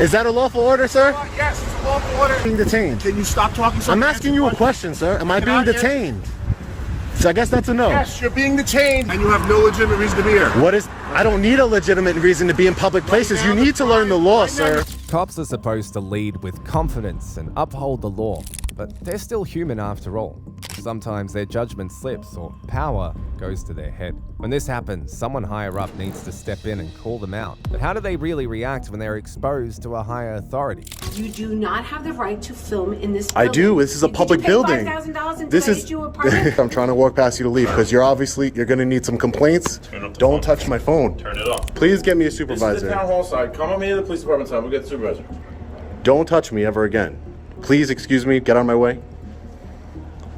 Is that a lawful order, sir? Yes, it's a lawful order. Being detained. Can you stop talking? I'm asking you a question, sir. Am I being detained? So I guess that's a no. Yes, you're being detained, and you have no legitimate reason to be here. What is? I don't need a legitimate reason to be in public places. You need to learn the law, sir. Cops are supposed to lead with confidence and uphold the law, but they're still human after all. Sometimes their judgment slips or power goes to their head. When this happens, someone higher up needs to step in and call them out. But how do they really react when they're exposed to a higher authority? You do not have the right to film in this building. I do. This is a public building. $5,000 and This is. I'm trying to walk past you to leave because you're going to need some complaints. Don't touch my phone. Turn it off. Please get me a This is supervisor. the town hall side. Come on me to the police department side. We'll get the supervisor. Don't touch me ever again. Please excuse me. Get on my way.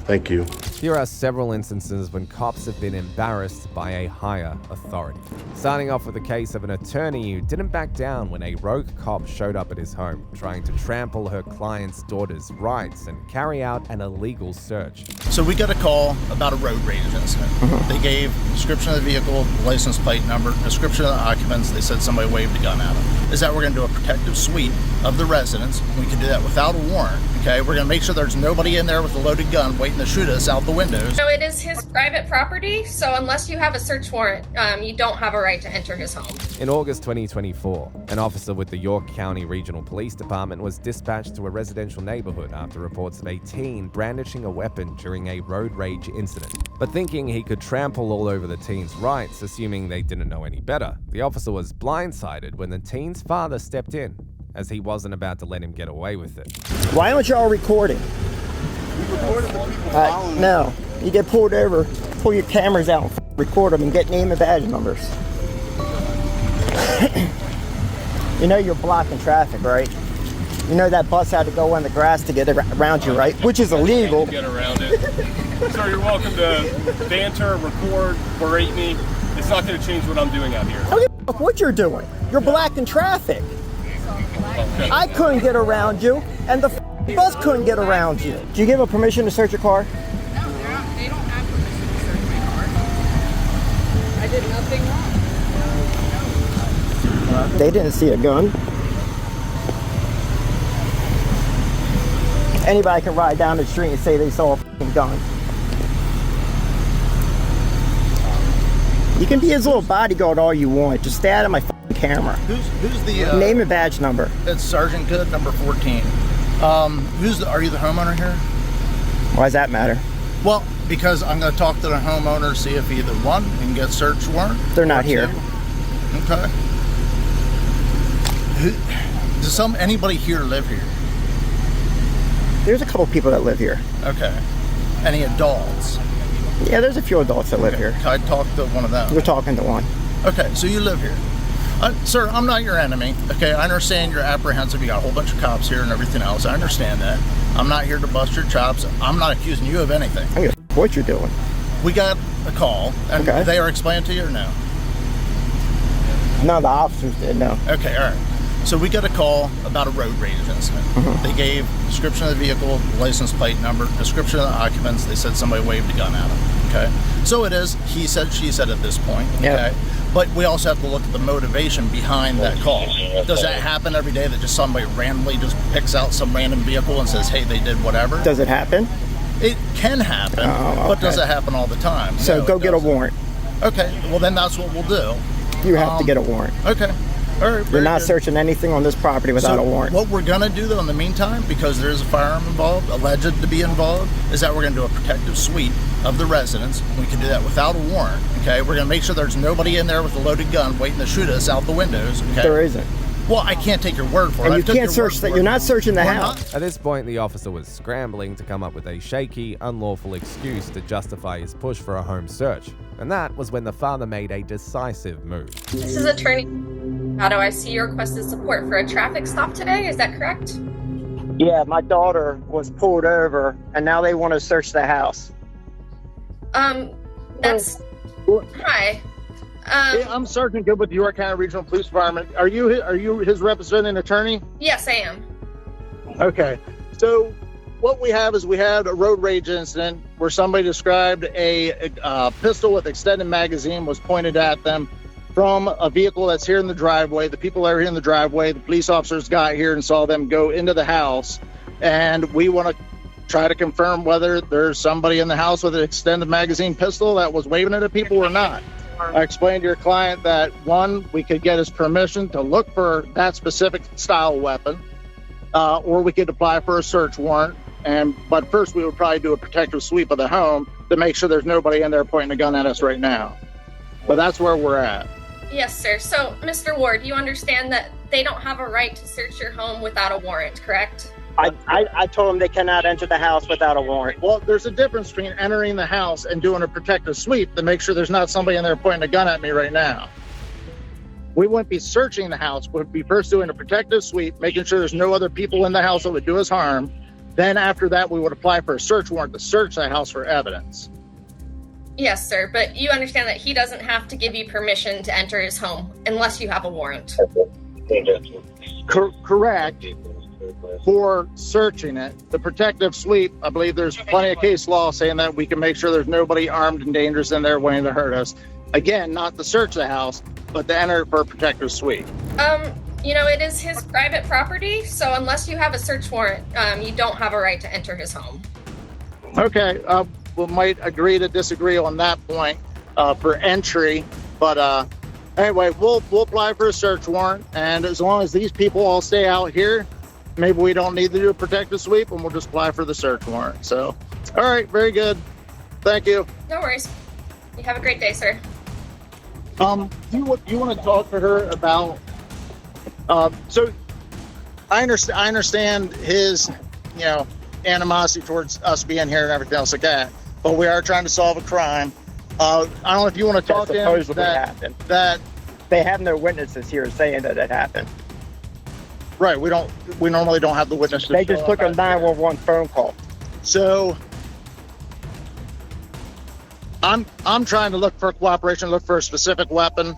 Thank you. Here are several instances when cops have been embarrassed by a higher authority. Starting off with the case of an attorney who didn't back down when a rogue cop showed up at his home, trying to trample her client's daughter's rights and carry out an illegal search. So we got a call about a road rage incident. They gave description of the vehicle, license plate number, description of the occupants. They said somebody waved a gun at them. Is that we're going to do a protective sweep of the residence. We can do that without a warrant. Okay, we're going to make sure there's nobody in there with a loaded gun waiting to shoot us out the windows. So it is his private property, so unless you have a search warrant, you don't have a right to enter his home. In August 2024, an officer with the York County Regional Police Department was dispatched to a residential neighborhood after reports of a teen brandishing a weapon during a road rage incident. But thinking he could trample all over the teen's rights, assuming they didn't know any better, the officer was blindsided when the teen's father stepped in, as he wasn't about to let him get away with it. Why aren't y'all recording? No. You get pulled over, pull your cameras out and record them and get name and badge numbers. You know you're blocking traffic, right? You know that bus had to go in the grass to get around you, right? Which is illegal. Get around it. Sir, you're welcome to banter, record, berate me. It's not going to change what I'm doing out here. I don't give a fuck what you're doing. You're blocking traffic. I couldn't get around you, and the bus couldn't get around you. Do you give them permission to search your car? No, they don't have permission to search my car. I did nothing wrong. They didn't see a gun. Anybody can ride down the street and say they saw a gun. You can be his little bodyguard all you want. Just stay out of my camera. Who's the name and badge number? It's Sergeant Good, number 14. Are you the homeowner here? Why does that matter? Well, because I'm going to talk to the homeowner, see if either one can get search warrant. They're not here. Okay. Does anybody here live here? There's a couple people that live here. Okay. Any adults? Yeah, there's a few adults that live here. Can I talk to one of them? We're talking to one. Okay, so you live here. Sir, I'm not your enemy. Okay, I understand you're apprehensive. You got a whole bunch of cops here and everything else. I understand that. I'm not here to bust your chops. I'm not accusing you of anything. I don't give a fuck what you're doing. We got a call, and they are explained to you or no? No, the officers did, no. Okay, all right. So we got a call about a road rage incident. They gave description of the vehicle, license plate number, description of the occupants. They said somebody waved a gun at them. Okay, so it is he said, she said at this point. Okay, but we also have to look at the motivation behind that call. Does that happen every day that just somebody randomly just picks out some random vehicle and says, hey, they did whatever? Does it happen? It can happen, but does it happen all the time? So no, go get a warrant. Okay, well then that's what we'll do. You have to get a warrant. Okay. All right, you're not searching anything on this property without a warrant. What we're going to do, though, in the meantime, because there's a firearm involved, alleged to be involved, is that we're going to do a protective sweep of the residence. We can do that without a warrant, okay? We're going to make sure there's nobody in there with a loaded gun waiting to shoot us out the windows, okay? There isn't. Well, I can't take your word for it. And you can't search that. You're not searching the house. At this point, the officer was scrambling to come up with a shaky, unlawful excuse to justify his push for a home search. And that was when the father made a decisive move. This is Attorney. How do I see you requested support for a traffic stop today? Is that correct? Yeah, my daughter was pulled over, and now they want to search the house. That's... Hi. Hey, I'm Sergeant Good with the York County Regional Police Department. Are you his representing attorney? Yes, I am. Okay. So what we have is we had a road rage incident where somebody described a pistol with extended magazine was pointed at them. from a vehicle that's here in the driveway. The people that are here in the driveway, the police officers got here and saw them go into the house. And we want to try to confirm whether there's somebody in the house with an extended magazine pistol that was waving it at people or not. I explained to your client that, one, we could get his permission to look for that specific style weapon, or we could apply for a search warrant. But first, we would probably do a protective sweep of the home to make sure there's nobody in there pointing a gun at us right now. But that's where we're at. Yes, sir. So, Mr. Ward, you understand that they don't have a right to search your home without a warrant, correct? I told them they cannot enter the house without a warrant. Well, there's a difference between entering the house and doing a protective sweep to make sure there's not somebody in there pointing a gun at me right now. We wouldn't be searching the house. We'd be first doing a protective sweep, making sure there's no other people in the house that would do us harm. Then after that, we would apply for a search warrant to search the house for evidence. Yes, sir. But you understand that he doesn't have to give you permission to enter his home unless you have a warrant. Correct. For searching it. The protective sweep, I believe there's plenty of case law saying that we can make sure there's nobody armed and dangerous in there waiting to hurt us. Again, not to search the house, but to enter for a protective sweep. It is his private property, so unless you have a search warrant, you don't have a right to enter his home. Okay, we might agree to disagree on that point for entry, but anyway, we'll apply for a search warrant, and as long as these people all stay out here, maybe we don't need to do a protective sweep, and we'll just apply for the search warrant. So, all right, very good. Thank you. No worries. You have a great day, sir. You want to talk to her about? So, I understand his, animosity towards us being here and everything else like that. But we are trying to solve a crime. I don't know if you want to talk to him. That they have no witnesses here saying that it happened. Right. We normally don't have the witnesses. They just took a 911 phone call. So I'm trying to look for cooperation, look for a specific weapon.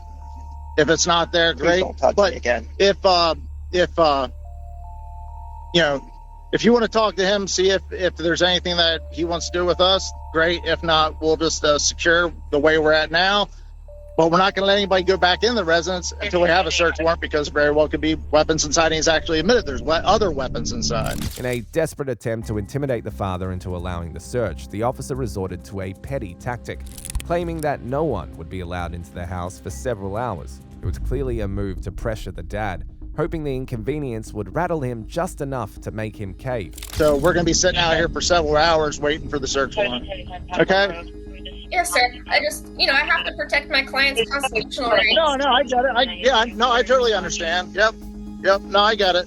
If it's not there, Please great. don't touch But me again. if you want to talk to him, see if there's anything that he wants to do with us, great. If not, we'll just secure the way we're at now. But we're not going to let anybody go back in the residence until we have a search warrant, because very well could be weapons inside, and he's actually admitted there's other weapons inside. In a desperate attempt to intimidate the father into allowing the search, the officer resorted to a petty tactic, claiming that no one would be allowed into the house for several hours. It was clearly a move to pressure the dad, hoping the inconvenience would rattle him just enough to make him cave. So we're going to be sitting out here for several hours waiting for the search warrant. Okay? Yes, sir. I have to protect my client's constitutional rights. No, I get it. I totally understand. Yep. No, I get it.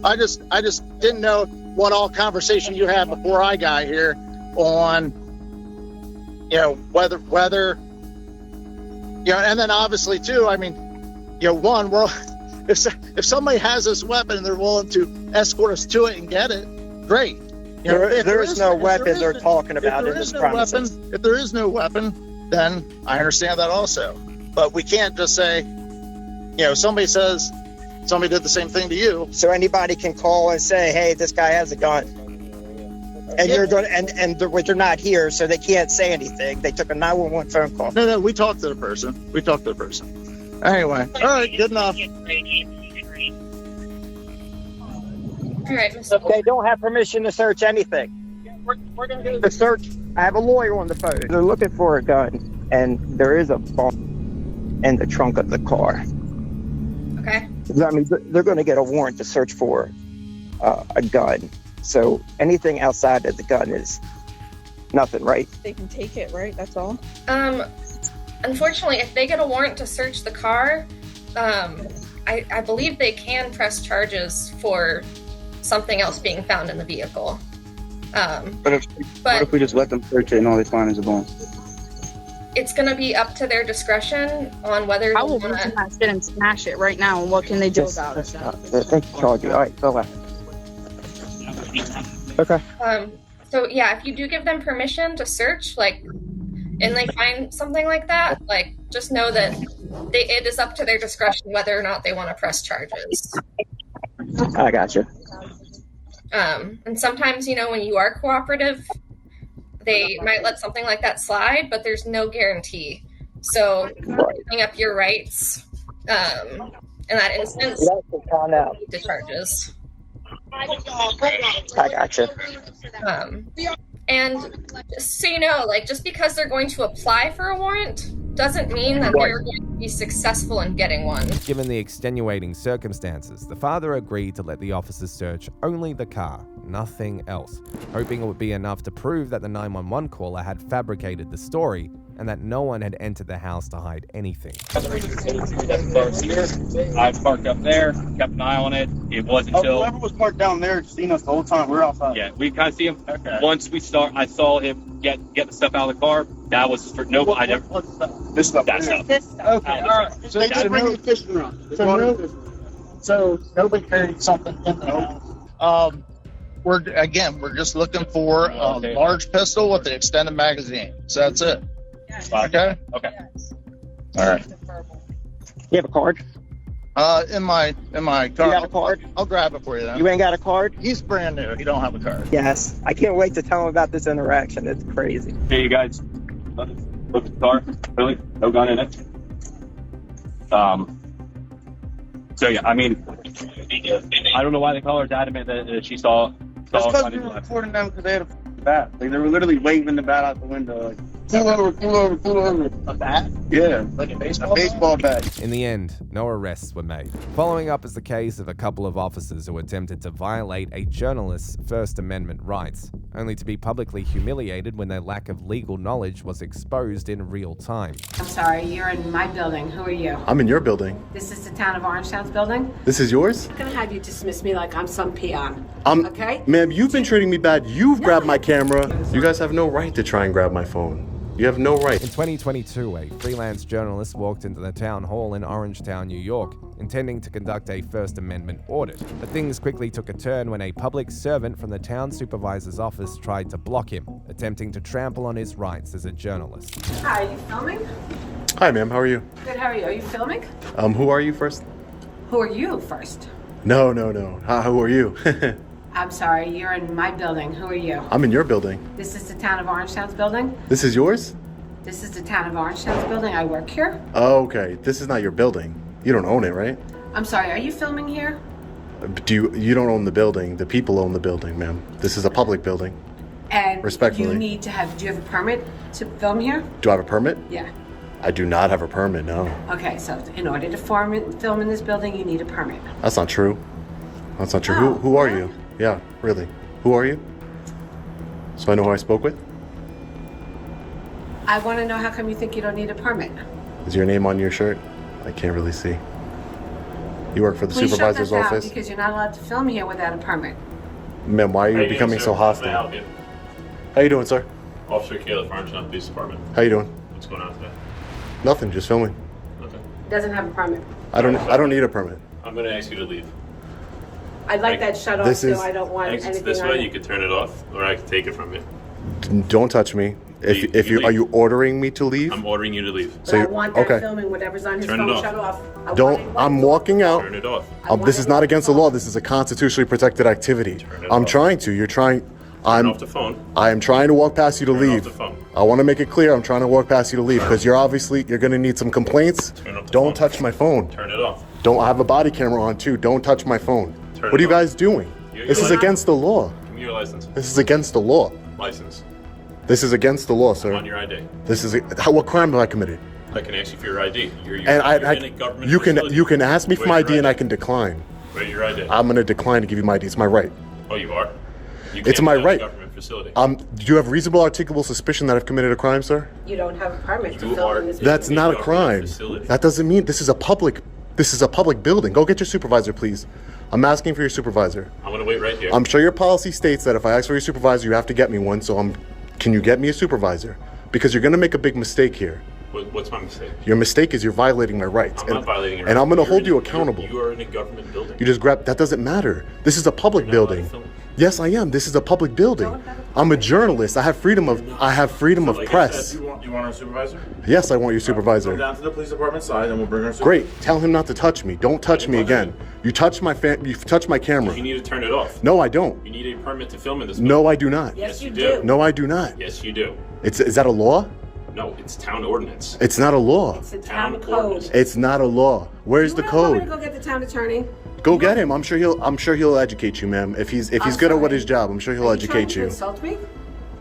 I just didn't know what all conversation you had before I got here on, whether, and then obviously too, one, if somebody has this weapon and they're willing to escort us to it and get it, great. There is no weapon they're talking about in this premises. If there is no weapon, then I understand that also. But we can't just say, somebody says somebody did the same thing to you. So anybody can call and say, "Hey, this guy has a gun," and you're going they're not here, so they can't say anything. They took a 911 phone call. No, we talked to the person. Anyway, all right, good enough. All right, Mr. They don't have permission to search anything. We're going to go The search. I have a lawyer on the phone. They're looking for a gun, and there is a bomb in the trunk of the car. Okay. They're going to get a warrant to search for a gun. So anything outside of the gun is nothing, right? They can take it, right? That's all. Unfortunately, if they get a warrant to search the car, I believe they can press charges for something else being found in the vehicle. What if we just let them search it and all they find is a bomb? It's going to be up to their discretion on whether I will move to that shit and smash it right now. And what can they do about it? Thank you, Charlie. All right, go ahead. Okay. So yeah, if you do give them permission to search, and they find something like that, just know that it is up to their discretion whether or not they want to press charges. I got you. And sometimes, when you are cooperative, they might let something like that slide, but there's no guarantee So giving up your rights in that instance, the charges. I gotcha. And just so you know, like, just because they're going to apply for a warrant doesn't mean that they're going to be successful in getting one. Given the extenuating circumstances, the father agreed to let the officers search only the car, nothing else, hoping it would be enough to prove that the 911 caller had fabricated the story and that no one had entered the house to hide anything. I parked up there, kept an eye on it. It wasn't until whoever was parked down there seen us the whole time. We're outside. yeah, we kind of see him. Okay. Once I saw him get the stuff out of the car. That was for no. I never. This stuff. That stuff. Okay, all right. So they did bring the fishing rod. So nobody carried something in the house. We're just looking for a large pistol with an extended magazine. So that's it. Okay. Okay. All right. You have a card? In my car. You got a card? I'll grab it for you then. You ain't got a card? He's brand new. He don't have a card. Yes. I can't wait to tell him about this interaction. It's crazy. Hey, you guys. Look at the car. Really? No gun in it. So yeah, I mean, I don't know why the caller's adamant that she saw. That's because we were recording them because they had a bat. Like, they were literally waving the bat out the window. Like, pull over. A bat? Yeah. Like a A baseball? baseball bat. In the end, no arrests were made. Following up is the case of a couple of officers who attempted to violate a journalist's First Amendment rights, only to be publicly humiliated when their lack of legal knowledge was exposed in real time. I'm sorry, you're in my building. Who are you? I'm in your building. This is the town of Orangetown's building. This is yours? I'm gonna have you dismiss me like I'm some peon. Okay? Ma'am, you've been treating me bad. You've grabbed my camera. You guys have no right to try and grab my phone. You have no right. In 2022, a freelance journalist walked into the town hall in Orangetown, New York, intending to conduct a First Amendment audit. But things quickly took a turn when a public servant from the town supervisor's office tried to block him, attempting to trample on his rights as a journalist. Hi, are you filming? Hi, ma'am. How are you? Good, how are you? Are you filming? Who are you first? Who are you first? No. Who are you? I'm sorry, you're in my building. Who are you? I'm in your building. This is the town of Orangetown's building. This is yours? This is the town of Orangetown's building. I work here. Oh, okay. This is not your building. You don't own it, right? I'm sorry, are you filming here? You don't own the building. The people own the building, ma'am. This is a public building. And Respectfully. do you have a permit to film here? Do I have a permit? Yeah. I do not have a permit, no. Okay, so in order to film in this building, you need a permit. That's not true. That's not true. Oh, Who are yeah? you? Yeah, really. Who are you? So I know who I spoke with? I want to know how come you think you don't need a permit? Is your name on your shirt? I can't really see. You work for the Please supervisor's shut that down office? because you're not allowed to film here without a permit. Ma'am, why are you becoming so hostile? How you doing, sir? Officer Caleb, Orangetown Police Department. How you doing? What's going on today? Nothing, just filming. Okay. Doesn't have a permit. I don't need a permit. I'm going to ask you to leave. I'd like that shut off, so I don't want Exits anything this on way. it. You can turn it off, or I can take it from you. Don't touch me. If you are you ordering me to leave? I'm ordering you to leave. But I want that filming, whatever's on his Turn it phone off. shut off. I'm walking out. Turn it off. This is not against the law. This is a constitutionally protected activity. I'm trying to. You're trying. Turn off the phone. I am trying to walk past you to Turn leave. off the phone. I want to make it clear. I'm trying to walk past you to leave because you're going to need some complaints. Turn off the Don't phone. touch my phone. Turn it off. Don't I have a body camera on too. Don't touch my phone. Turn What are it you off. guys doing? This is against the law. Give me your license. This is against the law. License. This is against the law, sir. On your ID. This is what crime have I committed? I can ask you for your ID. You're in a government you facility. can ask me for Where's my your ID and I can decline. Where's your ID? I'm going to decline to give you my ID. It's my right. Oh, you are? You It's can't my be in a right. government facility. Do you have reasonable articulable suspicion that I've committed a crime, sir? You don't have a permit to You film are- in this That's building. not a government crime. facility. That doesn't mean this is a public building. Go get your supervisor, please. I'm asking for your supervisor. I'm going to wait right here. I'm sure your policy states that if I ask for your supervisor, you have to get me one. So can you get me a supervisor? Because you're going to make a big mistake here. What's my mistake? Your mistake is you're violating my rights. I'm not violating your And I'm going to rights. hold you You're in- accountable. You are in a government building. You just grab. That doesn't matter. This is a public You're not allowed building. to film. Yes, I am. This is a public building. I'm a journalist. I have freedom of Like I press. said, you want our supervisor? Yes, I want your Come supervisor. down to the police department side, and we'll bring our supervisor. Great. Tell him not to touch me. Don't touch me again. You touch my camera. You need to turn it off. No, I don't. You need a permit to film in this. No, I do not. Yes, you do. do. No, I do not. Yes, you do. Is that a law? No, it's town ordinance. It's not a law. It's the town code. It's not a law. Where's the You want me code? to go get the town attorney? Go get him. I'm sure he'll educate you, ma'am. If he's good at what his job, I'm sure he'll educate you. Are you trying to insult me?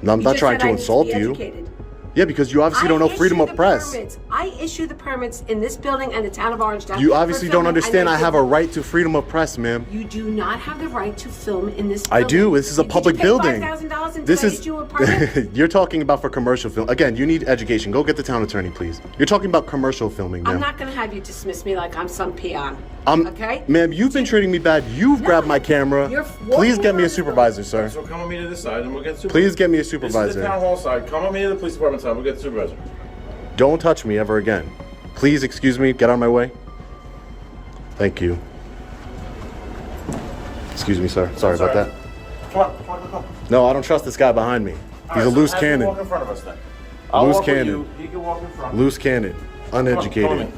No, I'm You not just trying said to I need insult be you. educated. Yeah, because you obviously don't know freedom of press. I issue the permits in this building and the town of Orangetown. You obviously for don't filming. understand I have a right to freedom of press, ma'am. You do not have the right to film in this I building. do. This is a public building. Did you pay $5,000 and This did I is issue a permit? you're talking about for commercial film. Again, you need education. Go get the town attorney, please. You're talking about commercial filming, ma'am. I'm not going to have you dismiss me like I'm some peon. Okay? Ma'am, you've been treating me bad. You've grabbed my camera. You're Please get me a supervisor, sir. So come with me to this side and we'll get the supervisor. Please get me a This is supervisor. the town hall side. Come with me to the police department side. We'll get the supervisor. Don't touch me ever again. Please excuse me. Get out of my way. Thank you. Excuse me, sir. Sorry about that. Come on. No, I don't trust this guy behind me. He's a loose Have him cannon. walk in front of us then. Loose walk with cannon. you. He can walk in front. Loose cannon. Uneducated.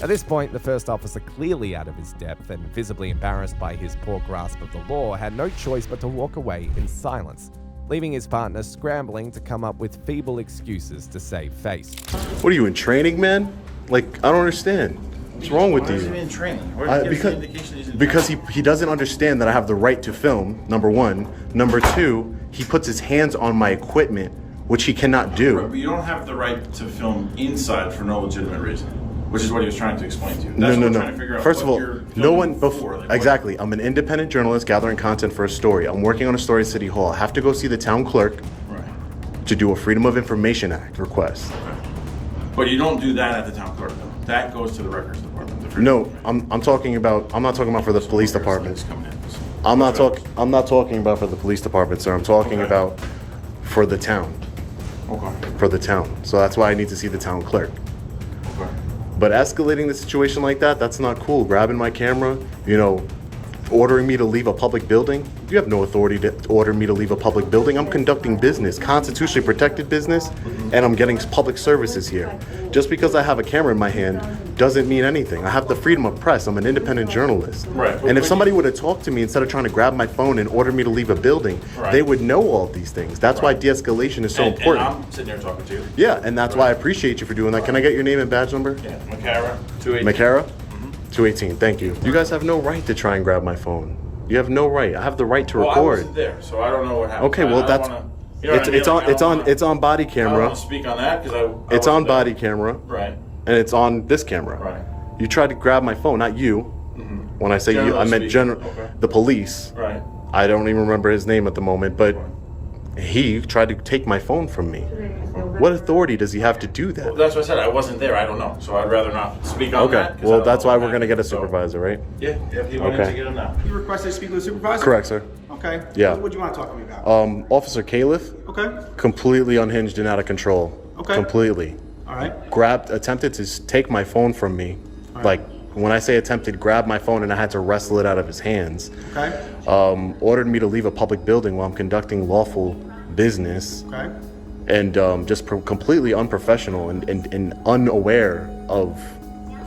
At this point, the first officer, clearly out of his depth and visibly embarrassed by his poor grasp of the law, had no choice but to walk away in silence, leaving his partner scrambling to come up with feeble excuses to save face. What are you in training, man? Like, I don't understand. What's wrong with Why is you? he in training? Where did he get the indication he's in Because training? he doesn't understand that I have the right to film, number one. Number two, he puts his hands on my equipment, which he cannot do. But you don't have the right to film inside for no legitimate reason, which is what he was trying to explain to you. No, That's no, what we're no. trying to figure out. First of what all, you're no one filming before. for, like, what- Exactly. I'm an independent journalist gathering content for a story. I'm working on a story at City Hall. I have to go see the town clerk to do a Freedom of Information Act request. But you don't do that at the town clerk, though. That goes to the records department. the Freedom No, of Information. I'm talking about. I'm not talking about for the police department. Coming in. I'm not talking about for the police department, sir. I'm talking about for the town. Okay. For the town. So that's why I need to see the town clerk. Okay. But escalating the situation like that, that's not cool. Grabbing my camera, ordering me to leave a public building. You have no authority to order me to leave a public building. I'm conducting business, constitutionally protected business, and I'm getting public services here. Just because I have a camera in my hand doesn't mean anything. I have the freedom of press. I'm an independent journalist. Right. And if somebody would have talked to me instead of trying to grab my phone and order me to leave a building, Right. they would know all these things. That's why de-escalation is so important. And I'm sitting there talking to you. Yeah, and that's why I appreciate you for doing that. Can I get your name and badge number? Yeah, Macara, 280. Makara? 218, thank you. You guys have no right to try and grab my phone. You have no right. I have the right to Well, I record. wasn't there, so I don't know what happened. Okay, well I that's don't wanna, you know what I mean? Like, I don't wanna- it's on body I don't camera. want to speak on that because I It's on wasn't there. body camera. Right. And it's on this camera. Right. You tried to grab my phone, not you. When I say you, I Generally meant speaking, general okay. the police. Right. I don't even remember his name at the moment, but he tried to take my phone from me. What authority does he have to do that? Well, that's what I said. I wasn't there. I don't know, so I'd rather not speak on Okay, that. 'cause I well don't that's know why what we're gonna get a happened, so- supervisor, right? Yeah, he went in Okay. to get him now. You requested to speak with a supervisor? Correct, sir. Okay. Yeah. What do you want to talk to me about? Officer Califf, Okay. completely unhinged and out of control. Okay. Completely. All right. Attempted to take my phone from me. Like, when I say attempted, grabbed my phone and I had to wrestle it out of his hands. Okay. Ordered me to leave a public building while I'm conducting lawful business. Okay. And just completely unprofessional and unaware of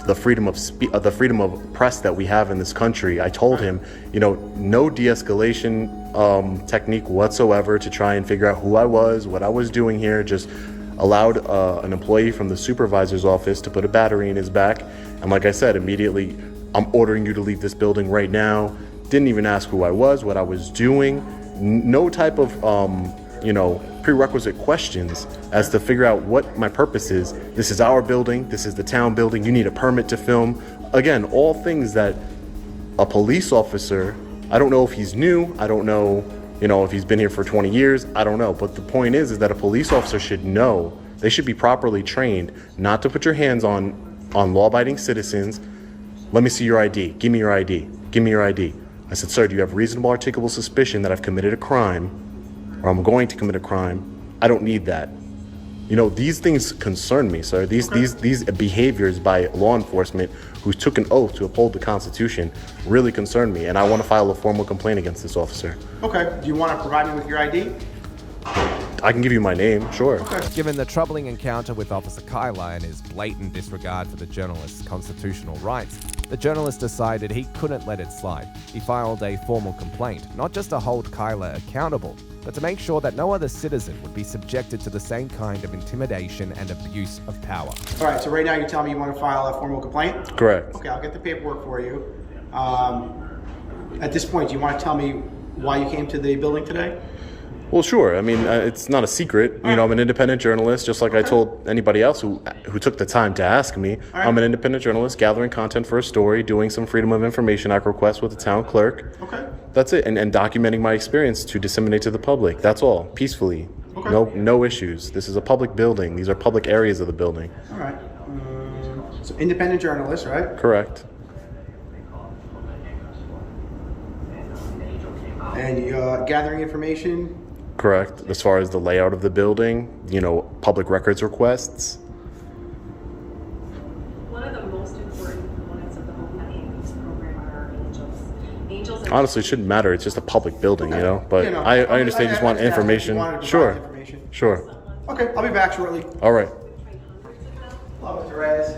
the freedom of press that we have in this country. I told him, no de-escalation technique whatsoever to try and figure out who I was, what I was doing here. Just allowed an employee from the supervisor's office to put a battery in his back. And like I said, immediately, I'm ordering you to leave this building right now. Didn't even ask who I was, what I was doing. No type of, prerequisite questions as to figure out what my purpose is. This is our building. This is the town building. You need a permit to film. Again, all things that a police officer, I don't know if he's new. I don't know, if he's been here for 20 years. I don't know. But the point is that a police officer should know. They should be properly trained not to put your hands on law-abiding citizens. Let me see your ID. Give me your ID. Give me your ID. I said, sir, do you have reasonable articulable suspicion that I've committed a crime or I'm going to commit a crime? I don't need that. These things concern me, sir. These behaviors by law enforcement who took an oath to uphold the Constitution really concern me, and I want to file a formal complaint against this officer. Okay. Do you want to provide me with your ID? I can give you my name, sure. Given the troubling encounter with Officer Kyler and his blatant disregard for the journalist's constitutional rights, the journalist decided he couldn't let it slide. He filed a formal complaint, not just to hold Kyler accountable, but to make sure that no other citizen would be subjected to the same kind of intimidation and abuse of power. All right, so right now you're telling me you want to file a formal complaint? Correct. Okay, I'll get the paperwork for you. At this point, do you want to tell me why you came to the building today? Well, sure. I mean, it's not a secret. You know, I'm an independent journalist, just like I told anybody else who took the time to ask me. Right. I'm an independent journalist gathering content for a story, doing some Freedom of Information Act requests with the town clerk. Okay. That's it. And documenting my experience to disseminate to the public. That's all. Peacefully. Okay. No issues. This is a public building. These are public areas of the building. All right. So independent journalist, right? Correct. And you gathering information. Correct. As far as the layout of the building, you know, public records requests. One of the most important components of the Home Health program are our angels. Angels are Honestly, it shouldn't matter. It's just a public building, you know. But You know, I understand you just want understand information. you wanted to provide Sure. information. Sure. Okay, I'll be back shortly. All right. Hello, Mr. Reyes.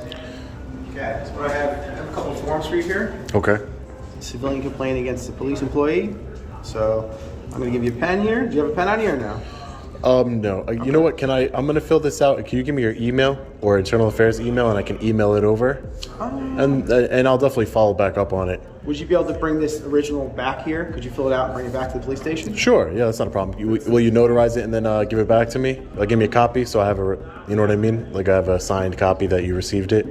Okay, so I have a couple of forms for you here. Okay. Civilian complaint against a police employee. So I'm going to give you a pen here. Do you have a pen on you or no? No. You know what? I'm going to fill this out. Can you give me your email or internal affairs email, and I can email it over? And I'll definitely follow back up on it. Would you be able to bring this original back here? Could you fill it out and bring it back to the police station? Sure. Yeah, that's not a problem. Will you notarize it and then give it back to me? Like, give me a copy so I have you know what I mean? Like, I have a signed copy that you received it.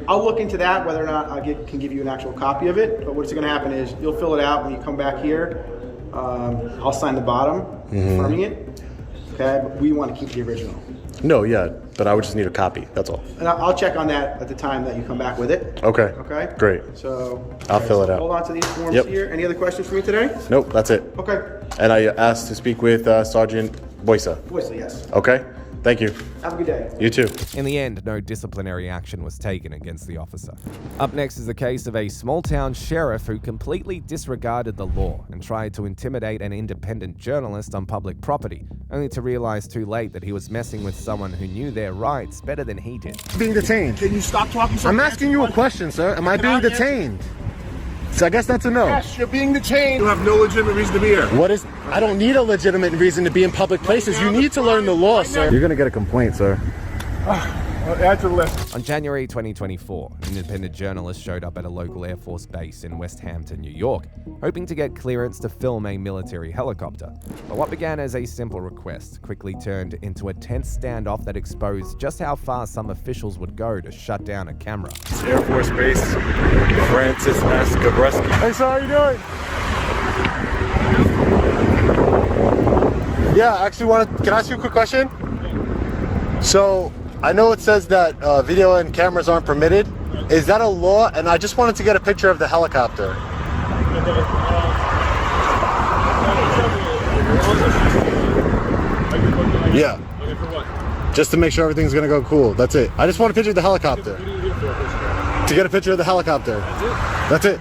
I'll look into that, whether or not I can give you an actual copy of it. But what's going to happen is you'll fill it out when you come back here. I'll sign the bottom, confirming it. Okay, but we want to keep the original. No, yeah, but I would just need a copy. That's all. And I'll check on that at the time that you come back with it. Okay. Okay. Great. So I'll fill it out. Hold on to these forms Yep. here. Any other questions for me today? Nope, that's it. Okay. And I asked to speak with Sergeant Boysa. Boysa, yes. Okay. Thank you. Have a good day. You too. In the end, no disciplinary action was taken against the officer. Up next is the case of a small-town sheriff who completely disregarded the law and tried to intimidate an independent journalist on public property, only to realize too late that he was messing with someone who knew their rights better than he did. Being detained. Can you stop talking so I'm fast? asking you a question, sir. Am I being detained? So I guess that's a no. Yes, you're being detained. You have no legitimate reason to be here. What is? I don't need a legitimate reason to be in public places. You need to learn the law, sir. You're gonna get a complaint, sir. Add to the list. On January 2024, an independent journalist showed up at a local Air Force base in West Hampton, New York, hoping to get clearance to film a military helicopter. But what began as a simple request quickly turned into a tense standoff that exposed just how far some officials would go to shut down a camera. Air Force Base, Francis S. Gabreski. Hey, sir, how you doing? Yeah, I actually can I ask you a quick question? So, I know it says that video and cameras aren't permitted. Is that a law? And I just wanted to get a picture of the helicopter. Yeah. Just to make sure everything's gonna go cool. That's it. I just want a picture of the helicopter. To get a picture of the helicopter. That's it.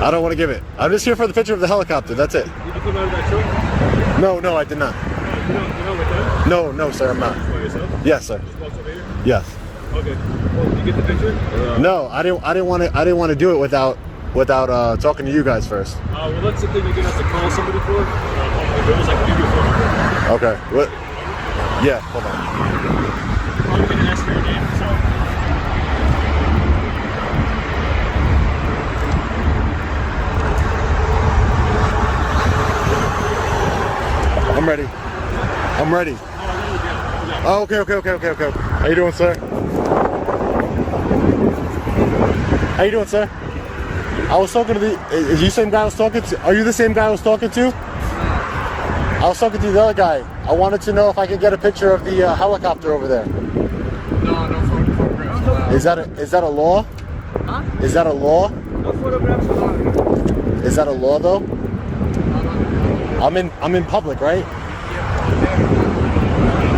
I don't want to give it. I'm just here for the picture of the helicopter. That's it. Did you come out of that truck? No, I did not. You're not with them? No, sir, I'm not. By yourself? Yes, sir. Just walked over here? Yes. Okay. Well, did you get the picture? No, I didn't want to do it without talking to you guys first. Well, that's the thing you're gonna have to call somebody for. If it was like give you a phone. Okay. What? Yeah. Hold on. I'm gonna ask for your name. So. I'm ready. Oh, okay. How you doing, sir? I was talking to is you the same guy I was talking to? Are you the same guy I was talking to? I was talking to the other guy. I wanted to know if I could get a picture of the helicopter over there. No photographs allowed. Is that a law? Huh? Is that a law? No photographs allowed. Is that a law though? I'm in public, right?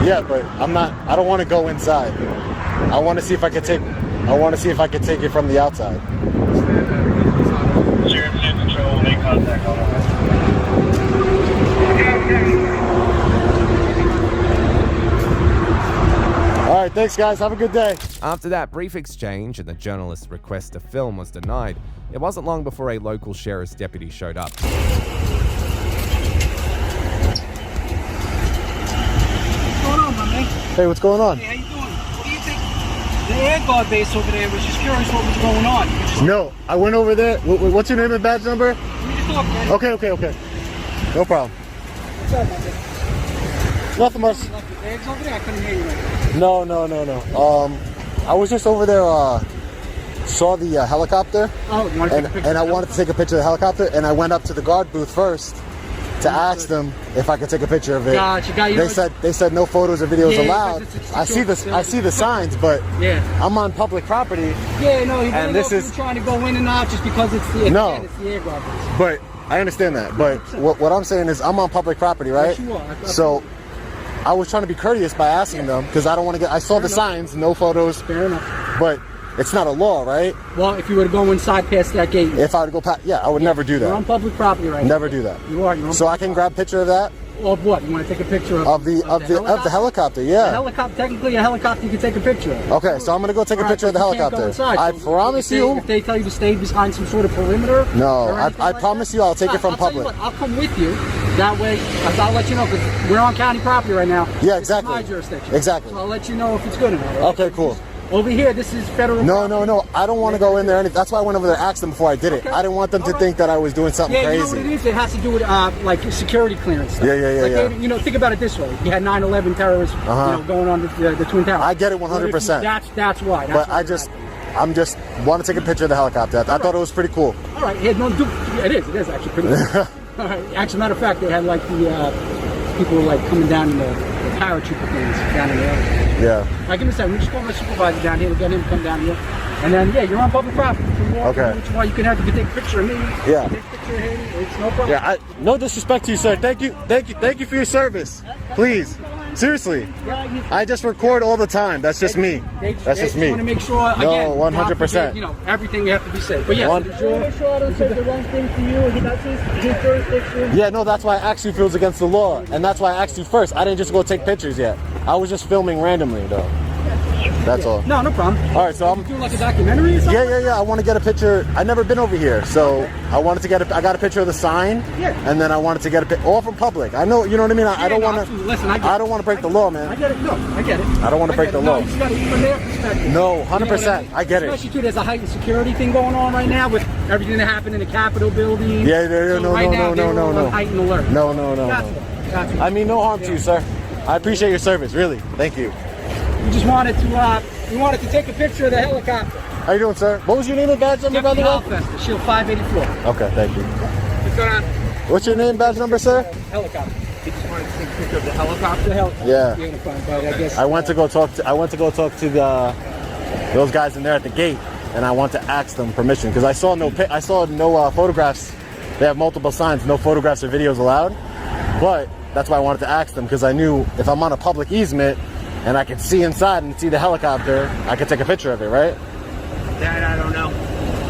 Yeah, but I don't want to go inside. I want to see if I can take it from the outside. Sheriff, control, make contact. thanks guys. Have a good day. After that brief exchange and the journalist's request to film was denied, it wasn't long before a local sheriff's deputy showed up. What's going on, my man? Hey, what's going on? Hey, how you doing? What do you think? The air guard base over there was just curious what was going on. No, I went over there. What's your name and badge number? We just talked, man. Okay. No problem. What's up, my man? Nothing much. You left your bags over there? I couldn't hear you right. No. I was just over there, saw the helicopter. Oh, you want to take a picture? And I wanted to take a picture of the helicopter, and I went up to the guard booth first to ask them if I could take a picture of it. Gotcha. They said no photos or videos Yeah, allowed. because I see the signs, but Yeah. I'm on public property. Yeah, no, you And this is trying to go in and out just because it's the No. it's the air guard base. But I understand that. But what I'm saying is I'm on public property, right? Yes, you are. So I was trying to be courteous by asking them because I don't want to get. I saw the signs, no photos. Fair enough. But it's not a law, right? Well, if you were to go inside past that gate, If I were to go past, I would never do that. you're on public property right now. Never do that. You are. You're on So I can grab a picture of that Of what? You want to take a picture of the helicopter. Yeah. The helicopter. Technically, a helicopter you can take a picture of. Okay, so I'm gonna go take a All right, picture of the but you can't go helicopter. inside. I So promise if you. If they tell you to stay behind some sort of perimeter. No, or anything I like promise that, you I'll take it from I'll tell you public. what, I'll come with you. That way, I'll let you know because we're on county property right now. Yeah, This exactly. is my jurisdiction. Exactly. So I'll let you know if it's good or not. all right? Okay, cool. Over here, this is federal. No. I don't want to go in there. That's why I went over there and asked them before I did it. Okay. I didn't want them to think that I was doing something Yeah, crazy. you know what it is? It has to do with like security clearance stuff. Yeah. Like they, think about it this way: you had 9/11 terrorists, going on the Twin Towers. I get it 100%. That's why. But I'm just want to take a picture of the helicopter. I thought it was pretty cool. All right, it is actually pretty cool. All right, actually, matter of fact, they had like the people like coming down in the paratrooper things down in the area. Yeah. All right, give me a second. We just call my supervisor down here. We'll get him to come down here. And then, you're on public property. Okay. Which one you can take a picture of me. Yeah. Take a picture of him. It's no problem. Yeah, no disrespect to you, sir. Thank you for your service. Please, seriously. I just record all the time. That's just me. That's just me. Want to make sure. No, Again, 100%. Everything you have to be safe. But yes, Make sure I don't say the wrong thing to you. That's his jurisdiction. Yeah, no, that's why I asked you if it was against the law, and that's why I asked you first. I didn't just go take pictures yet. I was just filming randomly, though. That's all. No problem. All right, so I'm doing like a documentary or something. Yeah. I want to get a picture. I've never been over here, so I wanted to I got a picture of the sign. Yeah. And then I wanted to get a picture all from public. I know, you know what I mean. I don't want to. Listen, I don't want to break the law, man. I get it. No, I get it. I don't want to break the law. No, you just got it from their perspective. No, 100%. I get it. Especially too, there's a heightened security thing going on right now with everything that happened in the Capitol building. Yeah. So No. Heightened alert. No. That's what. I mean, no harm to you, sir. I appreciate your service, really. Thank you. We just wanted to. We wanted to take a picture of the helicopter. How you doing, sir? What was your name and badge number, by the way? Fest, Shield 584. Okay, thank you. What's going on? What's your name, badge number, sir? Helicopter. He just wanted to take a picture of the helicopter. Yeah. But I guess. I went to go talk to those guys in there at the gate, and I want to ask them permission because I saw no photographs. They have multiple signs, no photographs or videos allowed. But that's why I wanted to ask them because I knew if I'm on a public easement and I could see inside and see the helicopter, I could take a picture of it, right? That I don't know.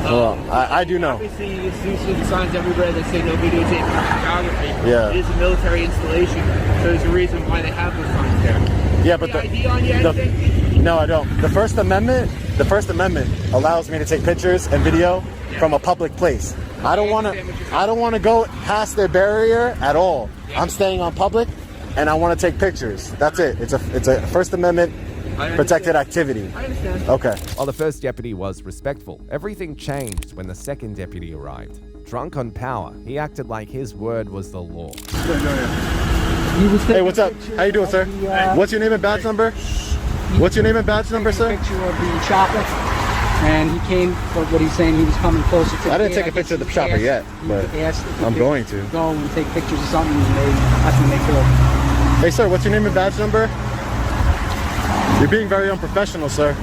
Well, I do know. Obviously, you see the signs everywhere that say no videotape for photography. Yeah. It is a military installation, so there's a reason why they have those signs there. Yeah, but the ID on you, anything? No, I don't. The First Amendment allows me to take pictures and video from a public place. I don't want to go past their barrier at all. I'm staying on public, and I want to take pictures. That's it. It's a First Amendment protected activity. I understand. Okay. While the first deputy was respectful, everything changed when the second deputy arrived. Drunk on power, he acted like his word was the law. Hey, what's up? How you doing, sir? What's your name and badge number? What's your name and badge number, sir? Picture of the chopper, and he came. What he's saying, he was coming closer to. I didn't take a picture of the chopper yet, but I'm going to go and take pictures of something. And that's when they killed. Hey, sir, what's your name and badge number? You're being very unprofessional, sir.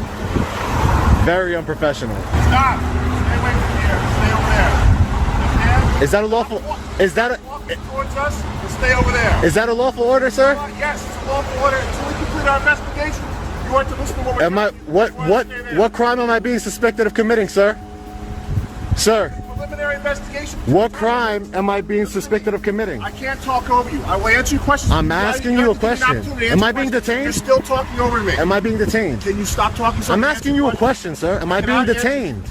Very unprofessional. Stop! Stay away from here. Stay over there. Is that a lawful? Is that a? Towards us, stay over there. Is that a lawful order, sir? Yes, it's a lawful order. Until we complete our investigation, you are to listen to what we're What crime am I being suspected of committing, sir? Sir. Preliminary investigation. What crime am I being suspected of committing? I can't talk over you. I will answer your questions. I'm asking you a question. Am I being detained? You're still talking over me. Am I being detained? Can you stop talking? So I'm asking you a question, sir. Am I being detained?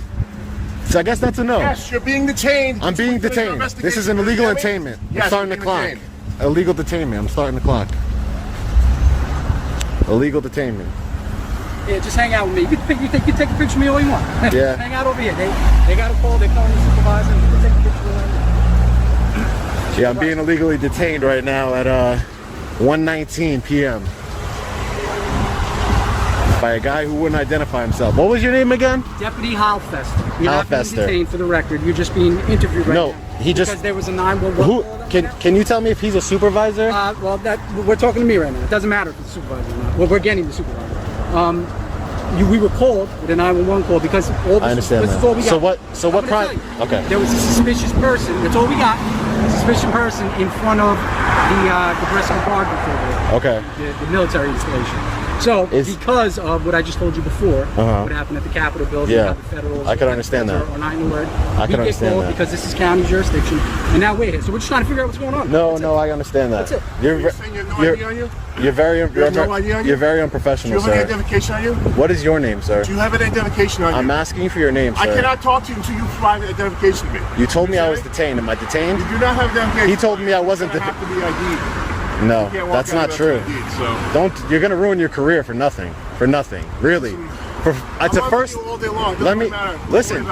So I guess that's a no. Yes, you're being detained. I'm being detained. This is an illegal detainment. I'm starting the clock. Illegal detainment. I'm starting the clock. Illegal detainment. Yeah, just hang out with me. You can take a picture of me all you want. Yeah. Hang out over here. They got a call. They're calling the supervisor. You can take a picture of them. Yeah, I'm being illegally detained right now at 1:19 p.m. by a guy who wouldn't identify himself. What was your name again? Deputy Halfester. You're not being Halfester. detained for the record. You're just being interviewed right now. No, he just. Because there was a 911. Who can you tell me if he's a supervisor? Well, we're talking to me right now. It doesn't matter if it's a supervisor or not. Well, we're getting the supervisor. We were called with a 911 call because all this, I understand this that. is all we got. So what crime? Okay. There was a suspicious person. That's all we got. A suspicious person in front of the Bresco Guard before there. Okay. The military installation. So, because of what I just told you before, what happened at the Capitol building, Yeah. how the federals, I can understand that. Are not in the word. I can understand that. Because this is county jurisdiction, and now we're here. So we're just trying to figure out what's going on. No, I understand that. That's it. You're saying you have no ID on you? You're very You have no ID on you? you're very Do unprofessional, you have an sir. identification on you? What is your name, sir? Do you have an identification on you? I'm asking you for your name, sir. I cannot talk to you until you provide an identification to me. You told me I was detained. Am I detained? You do not have identification. He told me I wasn't You have to be ID'd. No, You can't walk that's out not without true. being ID'd, so. Don't. You're gonna ruin your career for nothing. For nothing. Really. It's a first. All day long. Let me listen.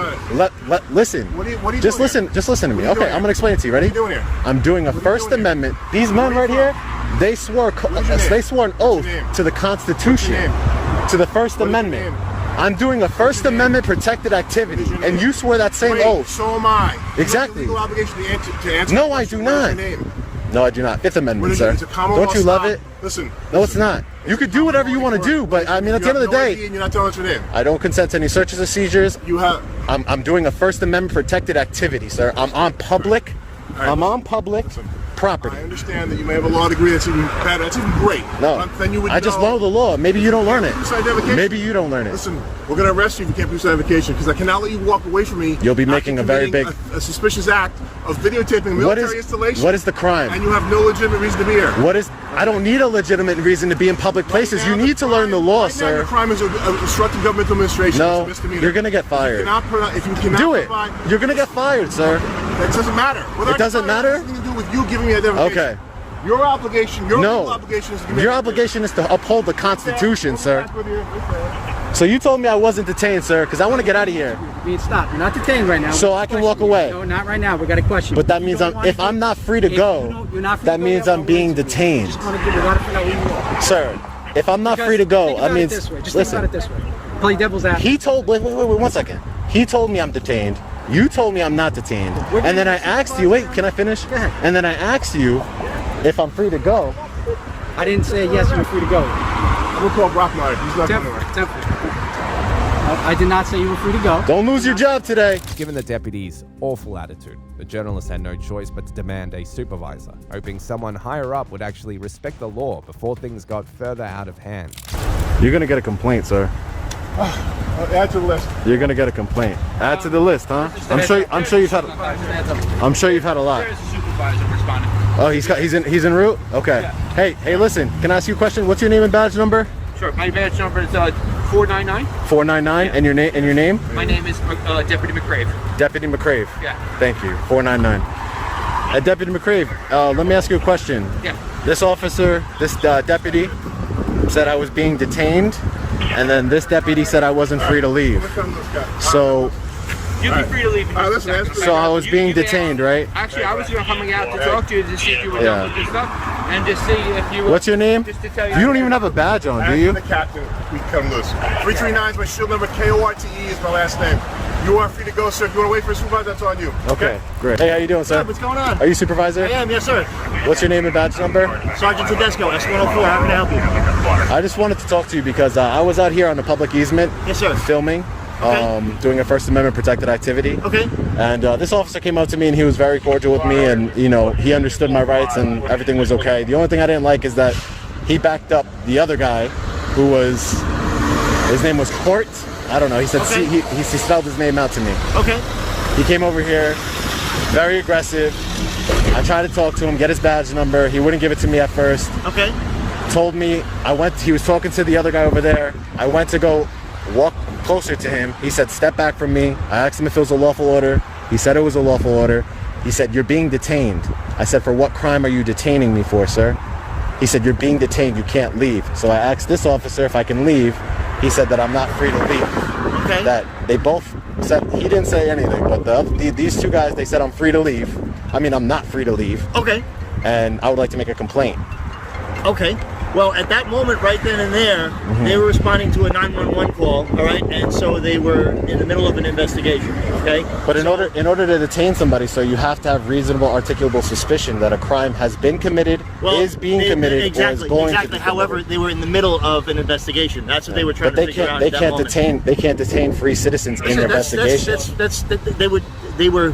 Listen. What are you Just doing listen. here? Just listen to me. What are you Okay, doing I'm here? gonna explain it to you. Ready? What are you doing here? I'm doing a First Amendment. These men right here, they swore an oath to the Constitution, to the First Amendment. I'm doing a First Amendment protected activity, and you swore that same oath. So am I. Exactly. You have a legal obligation to answer. No, I do What is not. your name? No, I do not. Fifth Amendment, What is sir. it? It's a Commonwealth Don't you love style. it? Listen. No, it's not. You could do whatever you want to do, but I mean, at the end of the day, and you're not telling us your name. I don't consent to any searches or seizures. You have. I'm doing a First Amendment protected activity, sir. I'm on public. I'm on public property. I understand that you may have a law degree that's even better. That's even great. No, then you would I just know the law. Maybe you don't learn it. Produce identification. Maybe you don't learn it. Listen, we're going to arrest you if you can't produce identification because I cannot let you walk away from me. You'll be after making a very committing big. a suspicious act of videotaping a military installation. What is the crime? And you have no legitimate reason to be here. What is? I don't need a legitimate reason to be in public places. You need to learn the law, Right now, sir. your crime is obstructing governmental administration. No, It's a misdemeanor. you're gonna get fired. If you cannot Do it. provide, You're gonna get fired, sir. that doesn't matter. It doesn't matter? It has nothing to do with you giving me identification. Okay. Your obligation, your legal No. obligation is to give me Your obligation is to uphold the Constitution, sir. So you told me I wasn't detained, sir, because I want to get out of here. Being stopped. You're not detained right now. So I can walk away. No, not right now. We got a question. But that means if I'm not free to go, that means I'm being detained. Sir, if I'm not free to go, I mean, Just think about listen. it this way. Play devil's advocate. He told, wait, 1 second. He told me I'm detained. You told me I'm not detained. And then I asked you, wait, can I finish? Go ahead. And then I asked you if I'm free to go. I didn't say yes, you're free to go. We'll call Brockmeyer. He's not going anywhere. I did not say you were free to go. Don't lose your job today. Given the deputy's awful attitude, the journalist had no choice but to demand a supervisor, hoping someone higher up would actually respect the law before things got further out of hand. You're gonna get a complaint, sir. Add to the list. You're gonna get a complaint. Add to the list, huh? I'm sure you've had. I'm sure you've had a lot. There's a supervisor responding. Oh, he's en route. Okay. Hey, listen. Can I ask you a question? What's your name and badge number? Sure. My badge number is 499. 499. And your name? My name is Deputy McCrave. Deputy McCrave. Yeah. Thank you. 499. Deputy McCrave, let me ask you a question. Yeah. This officer, this deputy, said I was being detained, and then this deputy said I wasn't free to leave. So. You'd be free to leave. So I was being detained, right? Actually, I was coming out to talk to you to see if you were done with this stuff, and to see if you were. What's your name? Just to tell you. You don't even have a badge on, do you? The captain, we come loose. 339 is my shield number. KORTE is my last name. You are free to go, sir. If you want to wait for a supervisor, that's on you. Okay, great. Hey, how you doing, sir? What's going on? Are you supervisor? I am, yes, sir. What's your name and badge number? Sergeant Tedesco, S104. How can I help you? I just wanted to talk to you because I was out here on the public easement. Yes, sir. Filming. Okay. Doing a First Amendment protected activity. Okay. And this officer came up to me and he was very cordial with me, and he understood my rights and everything was okay. The only thing I didn't like is that he backed up the other guy, his name was Court. I don't know. He said he spelled his name out to me. Okay. He came over here, very aggressive. I tried to talk to him, get his badge number. He wouldn't give it to me at first. Okay. Told me, he was talking to the other guy over there. I went to go walk closer to him. He said, step back from me. I asked him if it was a lawful order. He said it was a lawful order. He said, you're being detained. I said, for what crime are you detaining me for, sir? He said, you're being detained, you can't leave. So I asked this officer if I can leave. He said that I'm not free to leave. Okay. That they both said, he didn't say anything, but these two guys, they said I'm free to leave. I mean, I'm not free to leave. Okay. And I would like to make a complaint. Okay. Well, at that moment, right then and there, they were responding to a 911 call, all right? And so they were in the middle of an investigation, okay? But in order to detain somebody, so you have to have reasonable articulable suspicion that a crime has been committed, is being committed, exactly, or is going to be However, committed. they were in the middle of an investigation. That's what they were trying to figure out. They can't detain free citizens in their investigation. They were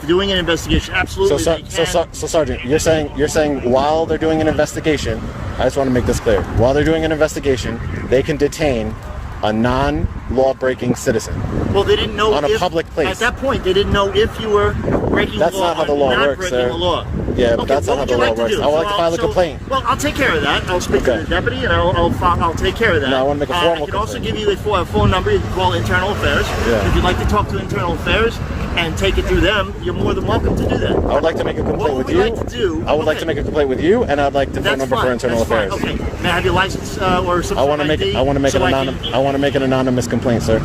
doing an investigation. Absolutely. So Sergeant, you're saying while they're doing an investigation, I just want to make this clear. While they're doing an investigation, they can detain a non-law-breaking citizen. Well, they didn't know on a public place. At that point, they didn't know if you were breaking That's the law. not how the law not works, breaking sir. the law. Yeah, but that's not how the law works. I would like to file a complaint. Well, I'll take care of that. I'll speak to the deputy, and I'll take care of that. No, I want to make a formal I can also complaint. give you a phone number. You can call Internal Affairs. Yeah. If you'd like to talk to Internal Affairs and take it through them, you're more than welcome to do that. I would like to make a complaint with you. What would we like to do? I would like to make a complaint with you, and I'd like the phone That's number for fine. Internal That's fine. Affairs. Okay. May I have your license or some I want to ID? make an anonymous complaint, sir.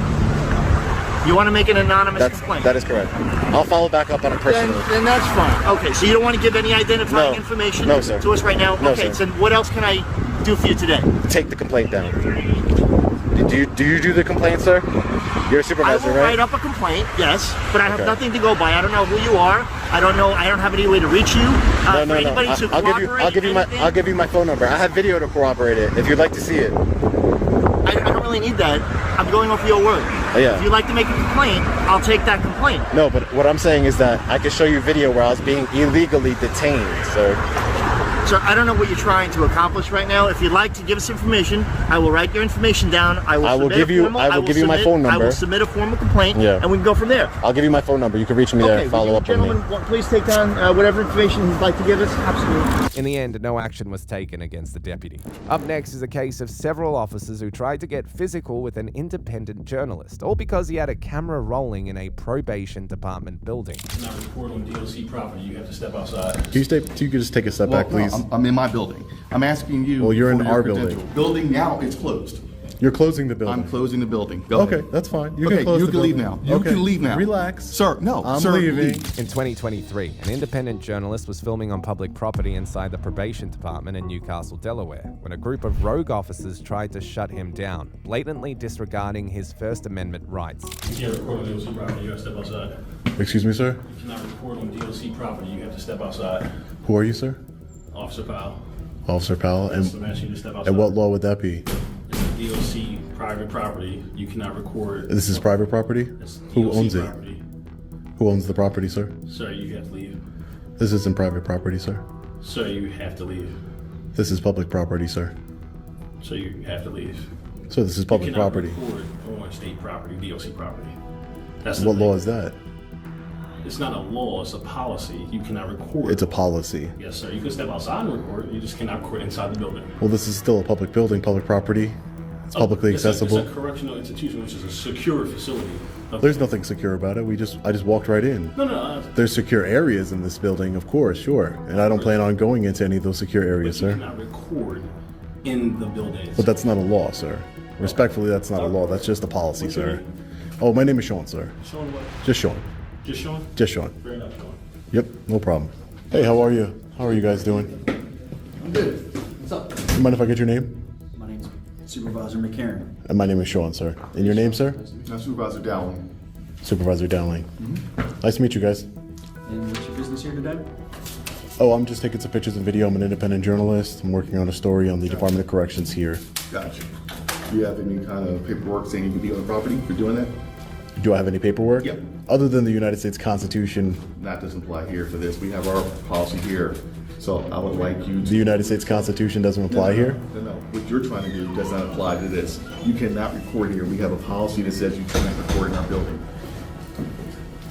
You want to make an anonymous complaint? That is correct. I'll follow back up on it personally. Then that's fine. Okay, so you don't want to give any identifying information No, sir. to us right now? No, Okay, sir. so what else can I do for you today? Take the complaint down. Do you do the complaint, sir? You're a supervisor, I will right? write up a complaint, yes, but I have Okay. nothing to go by. I don't know who you are. I don't have any way to reach you. No. Anybody to I'll give you my phone number. I have video to corroborate it if you'd like to see it. I don't really need that. I'm going off your word. Yeah. If you'd like to make a complaint, I'll take that complaint. No, but what I'm saying is that I can show you video where I was being illegally detained, sir. So I don't know what you're trying to accomplish right now. If you'd like to give us information, I will write your information down. I will give you my phone number. I will submit a formal complaint, and we can go from there. I'll give you my phone number. You can reach me there and follow up with me. Gentlemen, please take down whatever information you'd like to give us. Absolutely. In the end, no action was taken against the deputy. Up next is a case of several officers who tried to get physical with an independent journalist, all because he had a camera rolling in a probation department building. Not record on DLC property. You have to step outside. Can you just take a step back, please? I'm in my building. I'm asking you. Well, you're in for your our credential. building. Building now, it's closed. You're closing the building. I'm closing the building. Go Okay, ahead. that's fine. You okay, can close you the can leave building. now. You Okay. can leave now. Relax. Sir, no. I'm sir, leaving. leave. In 2023, an independent journalist was filming on public property inside the probation department in Newcastle, Delaware, when a group of rogue officers tried to shut him down, blatantly disregarding his First Amendment rights. You can't record on DLC property. You have to step outside. Excuse me, sir? You cannot record on DLC property. You have to step outside. Who are you, sir? Officer Powell. Officer Powell. That's the man you to step outside. And what law would that be? It's DLC private property. You cannot record. This is private property? Who DLC owns it? property. Who owns the property, sir? Sir, you have to leave. This isn't private property, sir. Sir, you have to leave. This is public property, sir. So you have to leave. So this is public you cannot property. record on state property, DLC property. That's the What thing. law is that? It's not a law, it's a policy. You cannot record. It's a policy. Yes, sir. You can step outside and record. You just cannot record inside the building. Well, this is still a public building, public property. It's publicly accessible. It's a correctional institution, which is a secure facility. There's nothing secure about it. I just walked right in. No. There's secure areas in this building, of course, sure. And I don't plan on going into any of those secure areas, You sir. cannot record in the building. But that's not a law, sir. Respectfully, that's not a law. That's just a policy, What's your sir. name? Oh, my name is Sean, sir. Sean what? Just Sean. Just Sean? Just Sean. Fair enough, Sean. Yep, no problem. Hey, how are you? How are you guys doing? I'm good. What's up? You mind if I get your name? My name's Supervisor McCarron. And my name is Sean, sir. And your name, sir? Supervisor Dowling. Supervisor Dowling. Nice to meet you guys. And what's your business here today? Oh, I'm just taking some pictures and video. I'm an independent journalist. I'm working on a story on the Department of Corrections here. Gotcha. Do you have any kind of paperwork saying you can be on the property for doing that? Do I have any paperwork? Yep. Other than the United States Constitution. That doesn't apply here for this. We have our policy here. So I would like you to... The United States Constitution doesn't apply here? No. What you're trying to do does not apply to this. You cannot record here. We have a policy that says you cannot record in our building.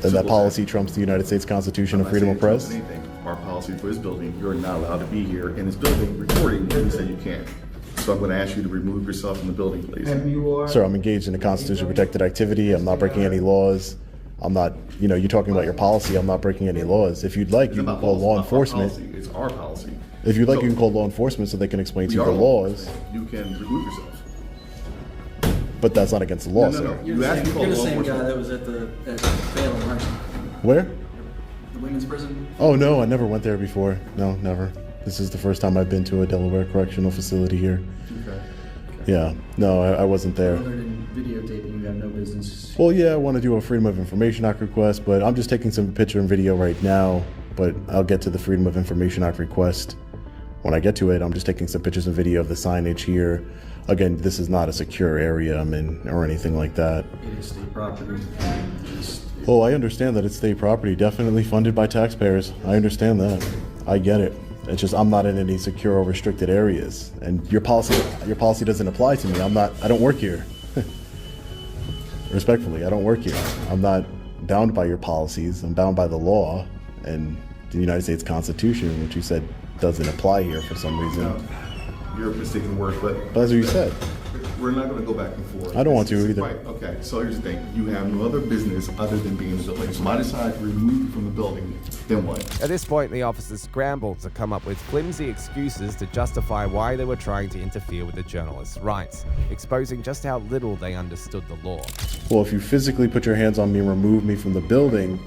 And that policy trumps the United States Constitution of freedom of press? Anything. Our policy for this building, you're not allowed to be here in this building recording when we say you can't. So I'm going to ask you to remove yourself from the building, please. Sir, I'm engaged in a constitution protected activity. I'm not breaking any laws. I'm not, you're talking about your policy. I'm not breaking any laws. If you'd like, you can call law enforcement. It's our policy. If you'd like, you can call law enforcement so they can explain to you the laws. You can remove yourself. But that's not against the law, sir. You're the same guy that was at Salem, aren't you? Where? The women's prison? Oh, no, I never went there before. No, never. This is the first time I've been to a Delaware correctional facility here. Okay. Yeah, no, I wasn't there. Other than videotaping, you have no business. Well, yeah, I want to do a Freedom of Information Act request, but I'm just taking some picture and video right now, but I'll get to the Freedom of Information Act request. When I get to it, I'm just taking some pictures and video of the signage here. Again, this is not a secure area I'm in or anything like that. It is state property. Oh, I understand that it's state property, definitely funded by taxpayers. I understand that. I get it. It's just I'm not in any secure or restricted areas, and your policy doesn't apply to me. I don't work here. Respectfully, I don't work here. I'm not bound by your policies. I'm bound by the law and the United States Constitution, which you said doesn't apply here for some reason. No, you're mistaking words, but that's what you said. We're not going to go back and forth. I don't want to either. Right, okay, so here's the thing. You have no other business other than being in the building. So I decide to remove you from the building, then what? At this point, the officers scrambled to come up with flimsy excuses to justify why they were trying to interfere with the journalist's rights, exposing just how little they understood the law. Well, if you physically put your hands on me and remove me from the building,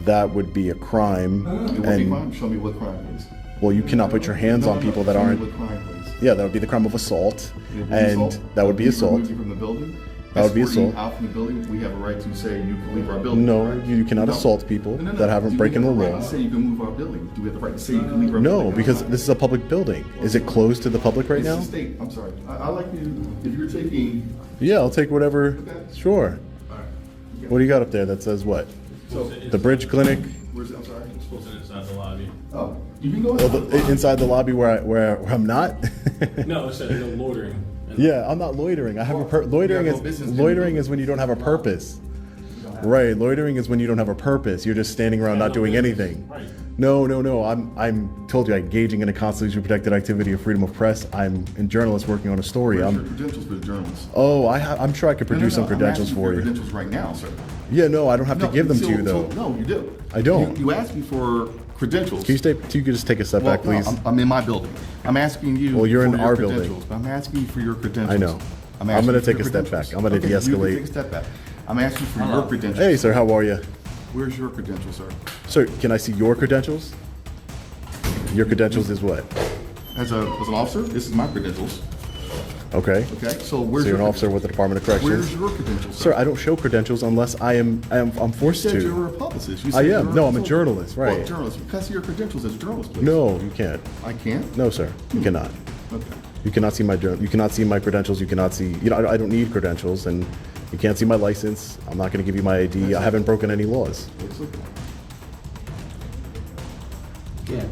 that would be a crime. It would be a crime. Show me what crime is. Well, you cannot put your hands on people that aren't. What crime, please? Yeah, that would be the crime of assault, and that would be assault. Remove you from the building? That would be assault. Out from the building, we have a right to say you can leave our building. No, right? you cannot assault people that haven't broken the Do we have the law. right to say you can move our building? Do we have the right to say you can leave our building? No, because this is a public building. Is it closed to the public right now? It's a state. I'm sorry. I like you. If you're taking. Yeah, I'll take whatever. Okay. Sure. All right. What do you got up there that says what? So The Bridge Clinic. Where's it? I'm sorry. It's posted inside the lobby. Oh, you can go Inside the lobby where I'm not. No, it said no loitering. Yeah, I'm not loitering. I have a loitering is when you don't have a purpose. Right, loitering is when you don't have a purpose. You're just standing around not doing anything. No. I'm told you I'm engaging in a constitutionally protected activity of freedom of press. I'm a journalist working on a story. Where's your credentials for the journalist? Oh, I'm sure I could produce some credentials for you. Credentials right now, sir. Yeah, no, I don't have to give them to you though. No, you do. I don't. You asked me for credentials. Can you just take a step back, please? No, I'm in my building. I'm asking you. Well, you're for in your our credentials, building. but I'm asking you for your credentials. I know. I'm going to take a step back. I'm going to de-escalate. Take a step back. I'm asking for your credentials. Hey, sir, how are you? Where's your credentials, sir? Sir, can I see your credentials? Your credentials is what? As an officer, this is my credentials. Okay. Okay. So where's you're your an officer with the Department of Corrections. Where's your credentials, sir? I don't show credentials unless I'm forced you said to. You were a publicist. You I said am. No, I'm a journalist, right? Well, journalist. Can I see your credentials as a journalist, please? No, you can't. I can't. No, sir. You cannot. Okay. You cannot see my credentials. You cannot see. I don't need credentials, and you can't see my license. I'm not going to give you my ID. I haven't broken any laws. Yeah.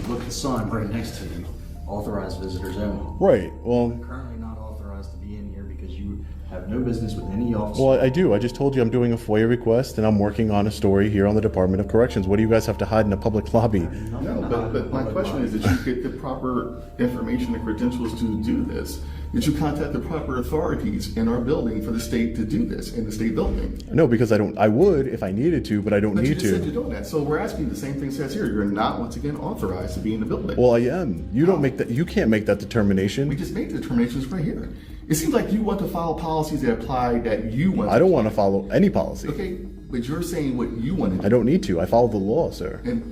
Look at the sign right next to you. Authorized visitors only. Right. Well. You're currently not authorized to be in here because you have no business with any officer. Well, I do. I just told you I'm doing a FOIA request, and I'm working on a story here on the Department of Corrections. What do you guys have to hide in a public lobby? No, but my question is that you get the proper information and credentials to do this. Did you contact the proper authorities in our building for the state to do this in the state building? No, because I don't. I would if I needed to, but I don't need you just to. said you're doing that. So we're asking the same thing says here. You're not once again authorized to be in the building. Well, I am. You don't make that. You can't make that determination. We just made the determinations right here. It seems like you want to follow policies that apply that you want. I don't want to follow any policy. Okay, but you're saying what you want to do. I don't need to. I follow the law, sir. And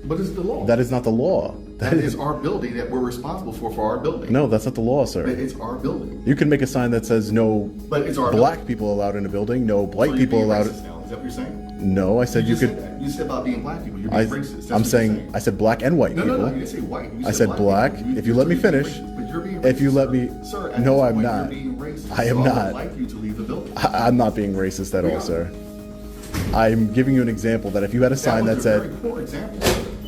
what is the law? That is not the law. That is our building that we're responsible for our building. No, that's not the law, sir. But it's our building. You can make a sign that says no but it's our black building. people allowed in a building, no white people allowed. Now. Is that what you're saying? No, I said you could. Said that. You said about being black people. You're being racist. I'm saying I said black and white people. No, you didn't say white. You I said black. If you let me finish. But you're being racist. If you let me. Sir, no, I'm not. You're being racist. I am so not. I would like you to leave the building. I'm not being racist at all, sir. I'm giving you an example that if you had a sign that said. Very poor example.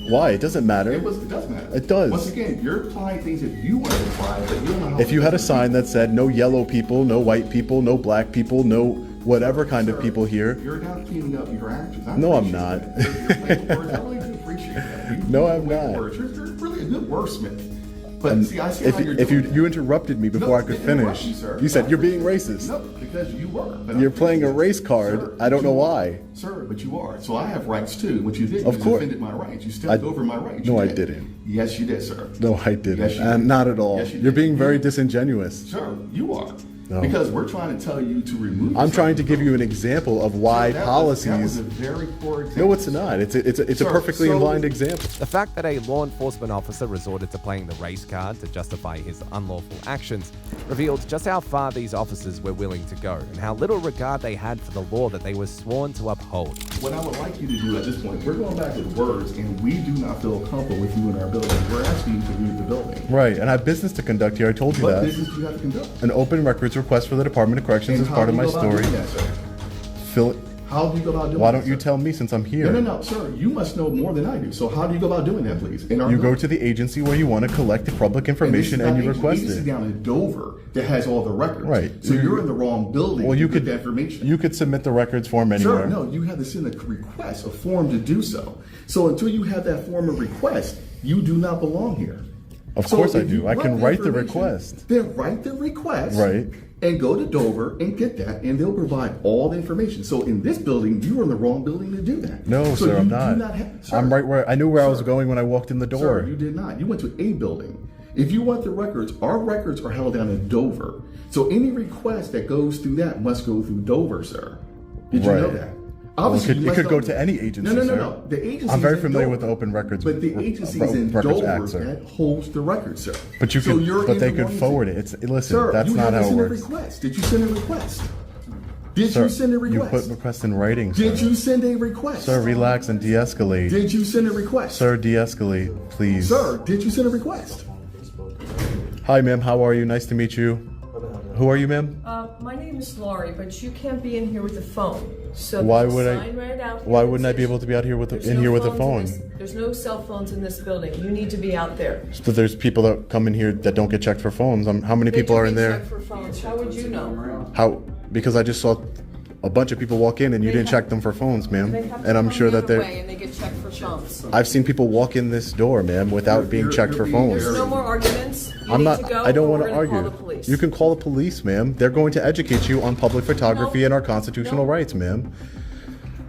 Why? It doesn't matter. It does matter. It does. Once again, you're applying things that you want to apply, but you don't know how. If you had a sign that said no yellow people, no white people, no black people, no whatever kind of people here. You're not cleaning up your actions. No, I'm not. I really do appreciate that. No, I'm not. You're really a good wordsmith. But see, I see how you're if doing you interrupted me before I could finish, you said you're being racist. No, because you were. You're playing a race card. Sir, I don't know why. Sir, but you are. So I have rights too. What you did Of was course. defended my rights. You stepped over my rights. No, You I did. didn't. Yes, you did, sir. No, I didn't. Yes, you did. Not at all. Yes, you You're did. being very disingenuous. Sir, you are. No. Because we're trying to tell you to remove. I'm trying to give you an example of why That policies. was a very poor example. No, it's not. It's a Sir, perfectly so- aligned example. The fact that a law enforcement officer resorted to playing the race card to justify his unlawful actions revealed just how far these officers were willing to go and how little regard they had for the law that they were sworn to uphold. What I would like you to do at this point, we're going back with words, and we do not feel comfortable with you in our building. We're asking you to leave the building. Right, and I have business to conduct here. I told you What that. business do you have to conduct? An open records request for the Department of Corrections And is how part do of you my go about story. doing that, sir? Phil, How do you go about doing why that, don't you sir? tell me since I'm here? No, sir. You must know more than I do. So how do you go about doing that, please? In our You go building. to the agency where you want to collect the public information and you request agency it. down in Dover that has all the records. Right. So you're in the wrong building. Well, you to get could that information. You could submit the records form anywhere. Sir, no, you have to send a request, a form to do so. So until you have that form of request, you do not belong here. Of So course I if you do. I want can write the information, request. Then write the request. Right. And go to Dover and get that, and they'll provide all the information. So in this building, you are in the wrong building to do that. No, so sir, you I'm do not. sir, I'm right where I knew where I was Sir. going when I walked in the door. Sir, you did not. You went to a building. If you want the records, our records are held down in Dover. So any request that goes through that must go through Dover, sir. Did you know Right. that? Well, Obviously, it you could must go know- to any agency. No. sir. The agency. I'm very familiar with the Open Records. But the agency is in Records Dover Act, sir. that holds the records, sir. But you So could, you're but in they the could wrong forward agency. it. Listen, Sir, that's you not have to how it send works. A request. Did you send a request? Did Sir, you send a request? You put request in writing, sir. Did you send a request? Sir, relax and de-escalate. Did you send a request? Sir, de-escalate, please. Sir, did you send a request? Hi, ma'am. How are you? Nice to meet you. Who are you, ma'am? My name is Laurie, but you can't be in here with a phone. So Why there's a would sign right out here Why that wouldn't I says be able to be out here with there's in no here with a phones phone? in this- there's no cell phones in this building. You need to be out there. So there's people that come in here that don't get checked for phones. How many They people do are in get there? checked for phones. How would you know? How? Because I just saw a bunch of people walk in and you They didn't have- check them for phones, ma'am. They have to And I'm come sure the that other they're. way and they get checked for phones. I've seen people walk in this door, ma'am, without being checked for phones. There's no more arguments. You I'm need not. to go, I don't or want we're to gonna call argue. the police. You can call the police, ma'am. They're going to educate you on public photography and our constitutional rights, ma'am.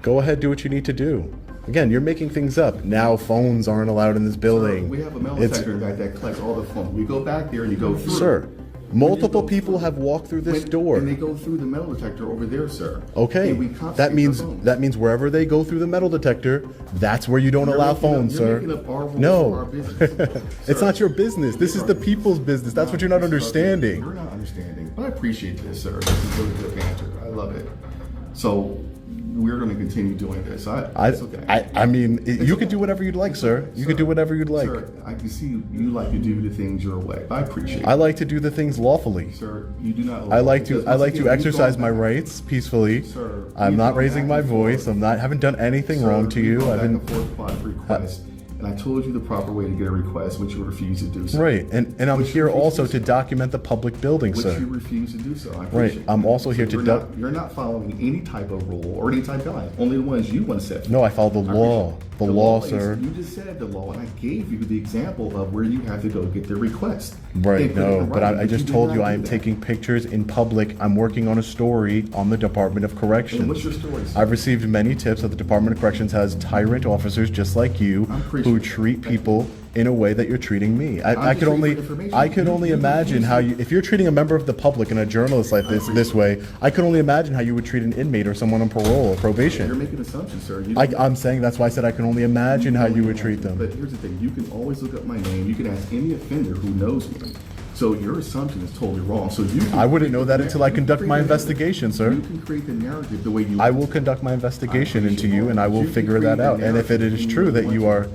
Go ahead, do what you need to do. Again, you're making things up. Now phones aren't allowed in this building. We have a metal It's- detector that collects all the phones. We go back there and you go through. Sir, multiple people have walked through this door. And they go through the metal detector over there, sir. Okay, And we confiscate that means their phones. that means wherever they go through the metal detector, that's where you don't You're allow making up- phones, you're sir. making up our rules for our No, business. it's not your business. This is the people's business. That's what you're not understanding. You're not understanding. But I appreciate this, sir. This is really good banter. I love it. So we're going to continue doing this. It's okay. I mean, you could do whatever you'd like, sir. You could do whatever you'd like. Sir, I can see you like to do the things your way. I appreciate it. I like to do the things lawfully. Sir, you do not. I like because to. I once like to again, we've exercise gone my back- rights peacefully. Sir, I'm we've not gone raising back my and forth. voice. Haven't done anything Sir, wrong to we've you. gone I've back been and forth about requests, and I told you the proper way to get a request, which you refuse to do so. right, and I'm Which you here refuse also to to document the public building, Which sir. you refuse to do so. I Right, appreciate I'm that. also here So to you're not following any type of rule or any type of guide. Only the ones you want to set. No, I follow the law. The law, is- sir. You just said the law, and I gave you the example of where you have to go get the request. Right, And put it no, in but writing, I you just did told not you do I am that. taking pictures in public. I'm working on a story on the Department of Corrections. And what's your story, sir? I've received many tips that the Department of Corrections has tyrant officers just like you who treat people in a way that you're treating me. I just could here only for information. I could only imagine how you, if you're treating a member of the public and a journalist like this way, I could only imagine how you would treat an inmate or someone on parole or probation. You're making assumptions, sir. You I'm saying that's why I said I can only imagine how you would treat them. But here's the thing: you can always look up my name. You can ask any offender who knows me. So your assumption is totally wrong. So you. I wouldn't know that until I conduct my investigation, sir. You can create the narrative the way you. I will conduct my investigation into you, and I will figure that out. And if it is true that you are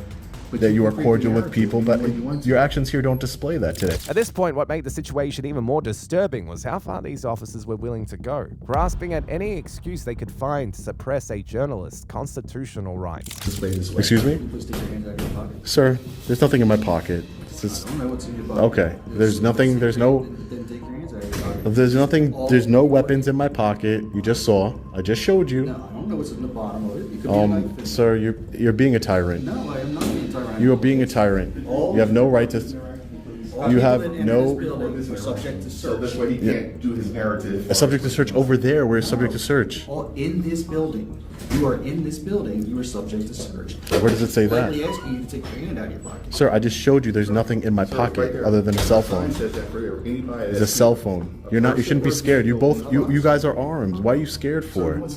cordial with people, but your actions here don't display that today. At this point, what made the situation even more disturbing was how far these officers were willing to go, grasping at any excuse they could find to suppress a journalist's constitutional rights. Excuse me? Please take your hands out of your pocket. Sir, there's nothing in my pocket. I don't know what's in your pocket. Okay, there's nothing, there's no. Then take your hands out of your pocket. There's nothing. There's no weapons in my pocket. You just saw. I just showed you. No, I don't know what's in the bottom of it. It could be a knife in Sir, you're being a tyrant. No, I am not being a tyrant. You are being a tyrant. You have no right to. You have no. We're subject to So search. this way he can't do his narrative. A subject to search over there. We're subject to search. All in this building. You are in this building. You are subject to search. Where does it say that? Politely asking you to take your hand out of your pocket. Sir, I just showed you. There's nothing in my pocket other than a cell phone. It's a cell phone. You're not. You shouldn't be scared. You both. You guys are armed. Why are you scared for?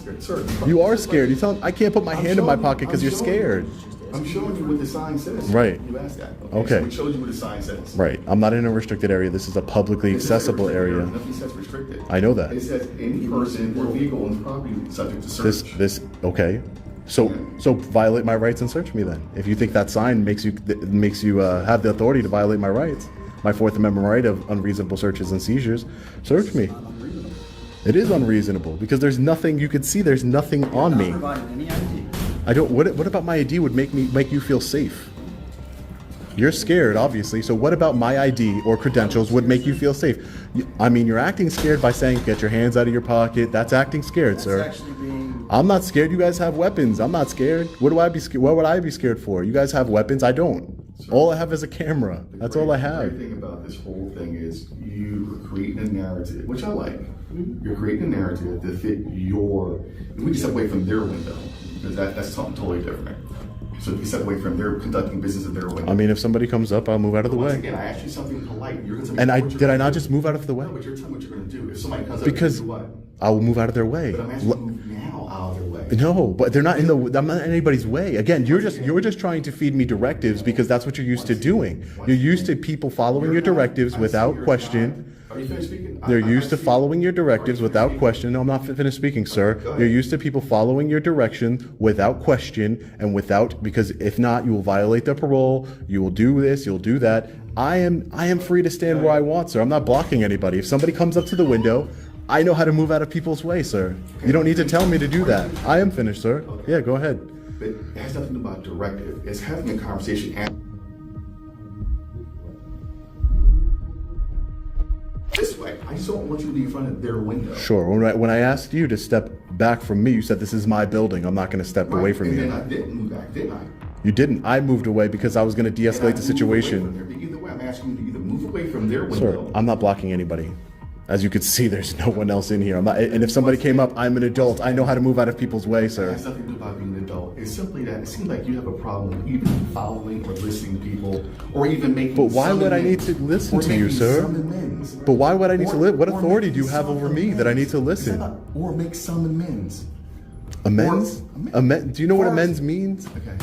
You are scared. You tell. I can't put my hand in my pocket because you're scared. I'm showing you what the sign says. Right. You asked that. Okay. So it shows you what the sign says. Right. I'm not in a restricted area. This is a publicly accessible area. Nothing says restricted. I know that. It says any person or vehicle is property subject to search. This okay. So violate my rights and search me then. If you think that sign makes you have the authority to violate my rights, my Fourth Amendment right of unreasonable searches and seizures, search me. It is unreasonable because there's nothing you could see. There's nothing on me. I don't. What about my ID would make you feel safe? You're scared, obviously. So what about my ID or credentials would make you feel safe? I mean, you're acting scared by saying get your hands out of your pocket. That's acting scared, sir. I'm not scared. You guys have weapons. I'm not scared. What would I be scared for? You guys have weapons. I don't. All I have is a camera. That's all I have. The great thing about this whole thing is you are creating a narrative, which I like. You're creating a narrative to fit your. We can step away from their window because that's something totally different. So if you step away from their conducting business at their window. I mean, if somebody comes up, I'll move out of the Once way. again, I asked you something polite. You're going to And did I not just move out of the way? No, but you're telling me what you're going to do. If somebody comes up, Because you do what? I will move out of their way. But I'm asking you now out of their way. No, but they're not I'm not in anybody's way. Again, you're just trying to feed me directives because that's what you're used to doing. You're used to people following your directives without question. Are you finished speaking? They're used to following your directives without question. No, I'm not finished speaking, sir. You're used to people following your direction without question and because if not, you will violate the parole. You will do this. You'll do that. I am free to stand where I want, sir. I'm not blocking anybody. If somebody comes up to the window, I know how to move out of people's way, sir. You don't need to tell me to do that. I am finished, sir. Yeah, go ahead. But it has nothing to do about directive. It's having a conversation. This way. I just don't want you to be in front of their window. Sure. When I asked you to step back from me, you said this is my building. I'm not going to step away from and you. then I didn't move back, did I? You didn't. I moved away because I was going to de-escalate the situation. Either way, I'm asking you to either move away from their window. Sir, I'm not blocking anybody. As you can see, there's no one else in here. And if somebody came up, I'm an adult. I know how to move out of people's way, It sir. has nothing to do about being an adult. It's simply that it seems like you have a problem with even following or listening to people, or even making. But why would I need to listen to you, sir? But why would I need to live? What authority do you have over me that I need to listen? Or make some amends. Amends? Do you know what amends means? Okay.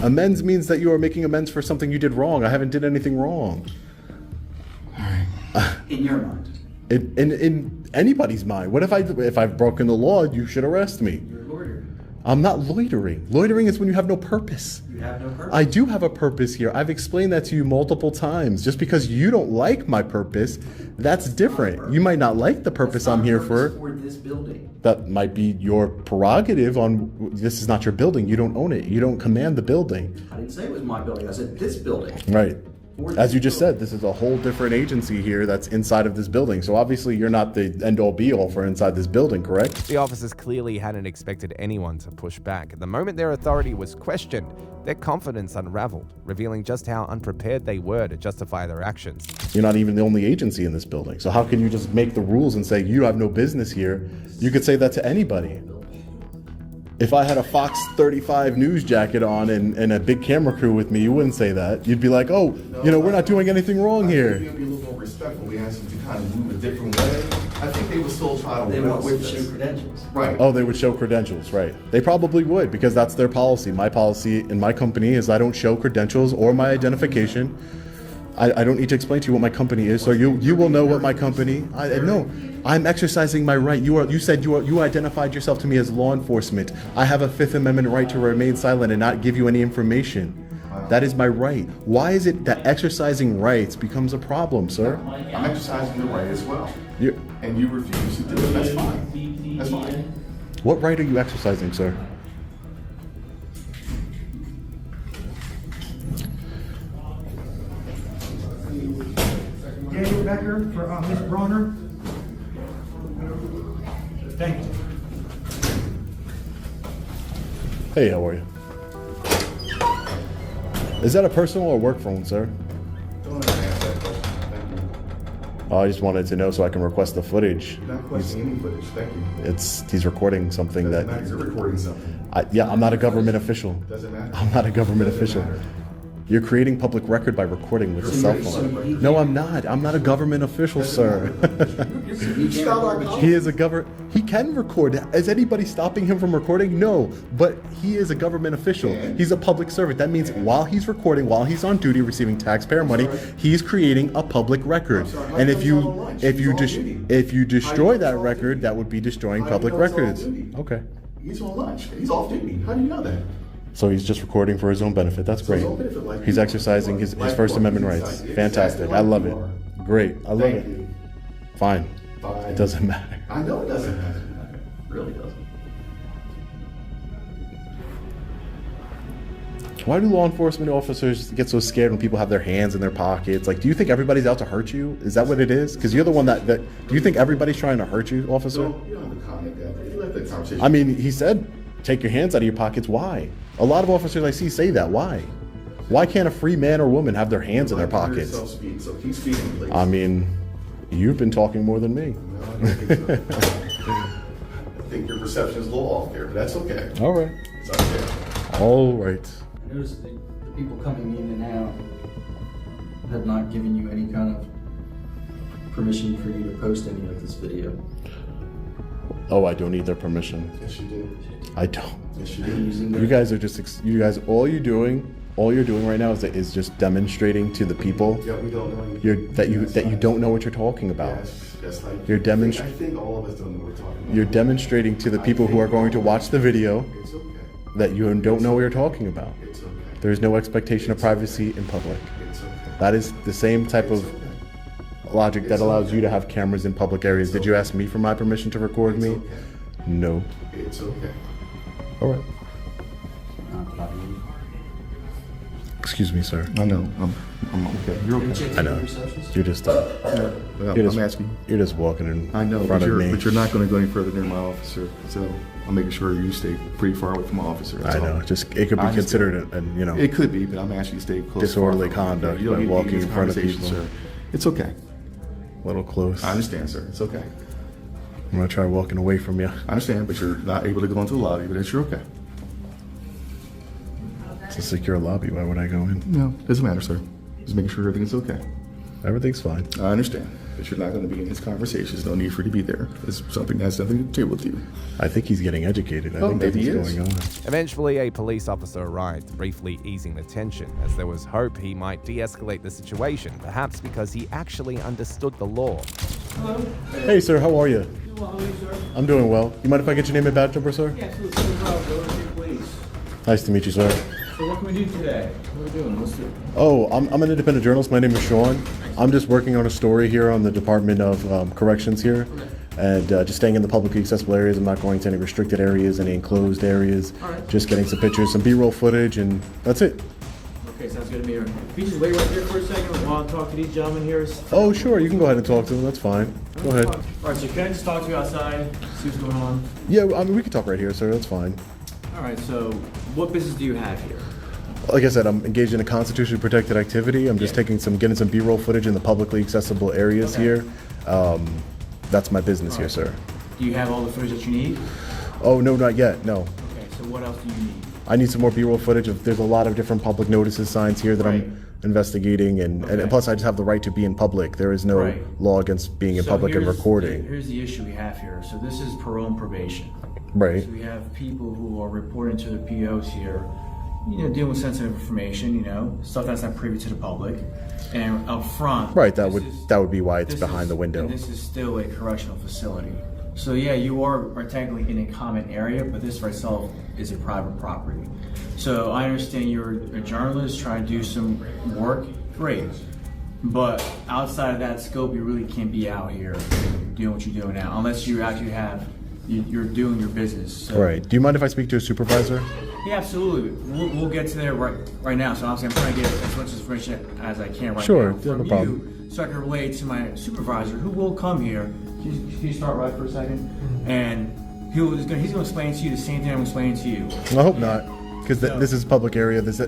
Amends means that you are making amends for something you did wrong. I haven't did anything wrong. In your mind. In anybody's mind. What if I've broken the law? You should arrest me. You're a lawyer. I'm not loitering. Loitering is when you have no purpose. You have no purpose. I do have a purpose here. I've explained that to you multiple times. Just because you don't like my purpose, that's different. You might not like the purpose I'm here for. For this building. That might be your prerogative on this is not your building. You don't own it. You don't command the building. I didn't say it was my building. I said this building. Right. As you just said, this is a whole different agency here that's inside of this building. So obviously you're not the end-all be-all for inside this building, correct? The officers clearly hadn't expected anyone to push back. The moment their authority was questioned, their confidence unraveled, revealing just how unprepared they were to justify their actions. You're not even the only agency in this building. So how can you just make the rules and say you have no business here? You could say that to anybody. If I had a Fox 35 news jacket on and a big camera crew with me, you wouldn't say that. You'd be like, oh, we're not doing anything wrong here. You'd be a little more respectful. We asked them to kind of move a different way. I think they would still try to They would work also with show this. credentials. Right. Oh, they would show credentials, right. They probably would because that's their policy. My policy in my company is I don't show credentials or my identification. I don't need to explain to you what my company is, so you will know what my company. No, I'm exercising my right. You said you identified yourself to me as law enforcement. I have a Fifth Amendment right to remain silent and not give you any information. That is my right. Why is it that exercising rights becomes a problem, sir? I'm exercising the right as well. And you refuse to do it. That's fine. That's fine. What right are you exercising, sir? Daniel Becker for Ms. Bronner. Thank you. Hey, how are you? Is that a personal or work phone, sir? Don't ask that question. Thank you. Oh, I just wanted to know so I can request the footage. Not requesting any footage. Thank you. He's recording something Doesn't that. matter. You're recording something. I'm not a government official. Doesn't matter. I'm not a government Doesn't official. matter. You're creating public record by recording with a cell phone. No, I'm not. I'm not a government official, sir. He is a He can record. Is anybody stopping him from recording? No, but he is a government official. He's a public servant. That means while he's recording, while he's on duty receiving taxpayer money, he's creating a public record. And if you destroy that record, that would be destroying public records. Okay. He's on lunch. He's off duty. How do you know that? So he's just recording for his own benefit. That's great. He's exercising his First Amendment rights. Fantastic. I love it. Great. I love it. Fine. It doesn't matter. I know it doesn't matter. It really doesn't. Why do law enforcement officers get so scared when people have their hands in their pockets? Like, do you think everybody's out to hurt you? Is that what it is? Because you're the one that do you think everybody's trying to hurt you, officer? You don't have to comment that. You let the conversation. I mean, he said, take your hands out of your pockets. Why? A lot of officers I see say that. Why? Why can't a free man or woman have their hands in their pockets? Speak, so keep speaking, please. I mean, you've been talking more than me. No, I don't think so. I think your perception is a little off there, but that's okay. All right. It's okay. All right. I noticed the people coming in and out have not given you any kind of permission for you to post any of this video. Oh, I don't need their permission. Yes, you do. I don't. Yes, you do. You guys are just, all you're doing right now is just demonstrating to the people Yeah, we don't know. that you don't know what you're talking about. Yes, like, You're I think all of us don't know what we're talking about. You're demonstrating to the people who are going to watch the video It's okay. that you don't know what you're talking about. It's okay. There's no expectation of privacy in public. It's okay. That is the same type of logic that allows you to have cameras in public areas. Did you ask me for my permission to record me? No. It's okay. All right. Excuse me, sir. I know. I'm okay. You're okay. I know. You're just. I'm asking. You're just walking in I know, front but of me. you're not going to go any further than my officer. So I'm making sure you stay pretty far away from my officer. I know. Just it could be considered, It could be, but I'm asking you to stay close. disorderly conduct You don't by need to get walking into in front of conversation, people. sir. It's okay. A little close. I understand, sir. It's okay. I'm gonna try walking away from you. I understand, but you're not able to go into the lobby, but you're okay. It's a secure lobby. Why would I go in? No, doesn't matter, sir. Just making sure everything's okay. Everything's fine. I understand, but you're not going to be in his conversations. No need for you to be there. It's something that has nothing to do with you. I think he's getting educated. I Oh, think that's maybe what's he going on. Eventually, a police officer arrived, briefly easing the tension, as there was hope he might de-escalate the situation, perhaps because he actually understood the law. Hello. Hey, sir. How are you? Well, how are you, sir? I'm doing well. You mind if I get your name and badge number, sir? Yeah, absolutely. Please. Nice to meet you, sir. So what can we do today? What are we doing? Let's do it. Oh, I'm an independent journalist. My name is Sean. I'm just working on a story here on the Department of Corrections here. And just staying in the publicly accessible areas. I'm not going to any restricted areas, any enclosed areas. All right. Just getting some pictures, some B-roll footage, and that's it. Okay, sounds good to me. Can you just wait right there for a second while I talk to these gentlemen here? Oh, sure. You can go ahead and talk to them. That's fine. Go ahead. All right, so can I just talk to you outside, see what's going on? Yeah, I mean, we can talk right here, sir. That's fine. All right, so what business do you have here? Like I said, I'm engaged in a constitutionally protected activity. I'm just getting some B-roll footage in the publicly accessible areas here. That's my business here, sir. Do you have all the footage that you need? Oh, no, not yet. No. Okay, so what else do you need? I need some more B-roll footage. There's a lot of different public notices signs here that I'm investigating, and plus I just have the right to be in public. There is no law against being in public and recording. Here's the issue we have here. So this is parole and probation. Right. So we have people who are reporting to their POs here, dealing with sensitive information, stuff that's not privy to the public. And up front, right, that would be why it's behind the window. And this is still a correctional facility. So yeah, you are technically in a common area, but this for itself is a private property. So I understand you're a journalist trying to do some work, great. But outside of that scope, you really can't be out here doing what you're doing now, unless you actually you're doing your business. So. Right. Do you mind if I speak to a supervisor? Yeah, absolutely. We'll get to there right now. So obviously, I'm trying to get as much information as I can right now no from problem. you, so I can relate to my supervisor, who will come here Can you start right for a second? And he's going to explain to you the same thing I'm explaining to you. I hope not, because this is public area. This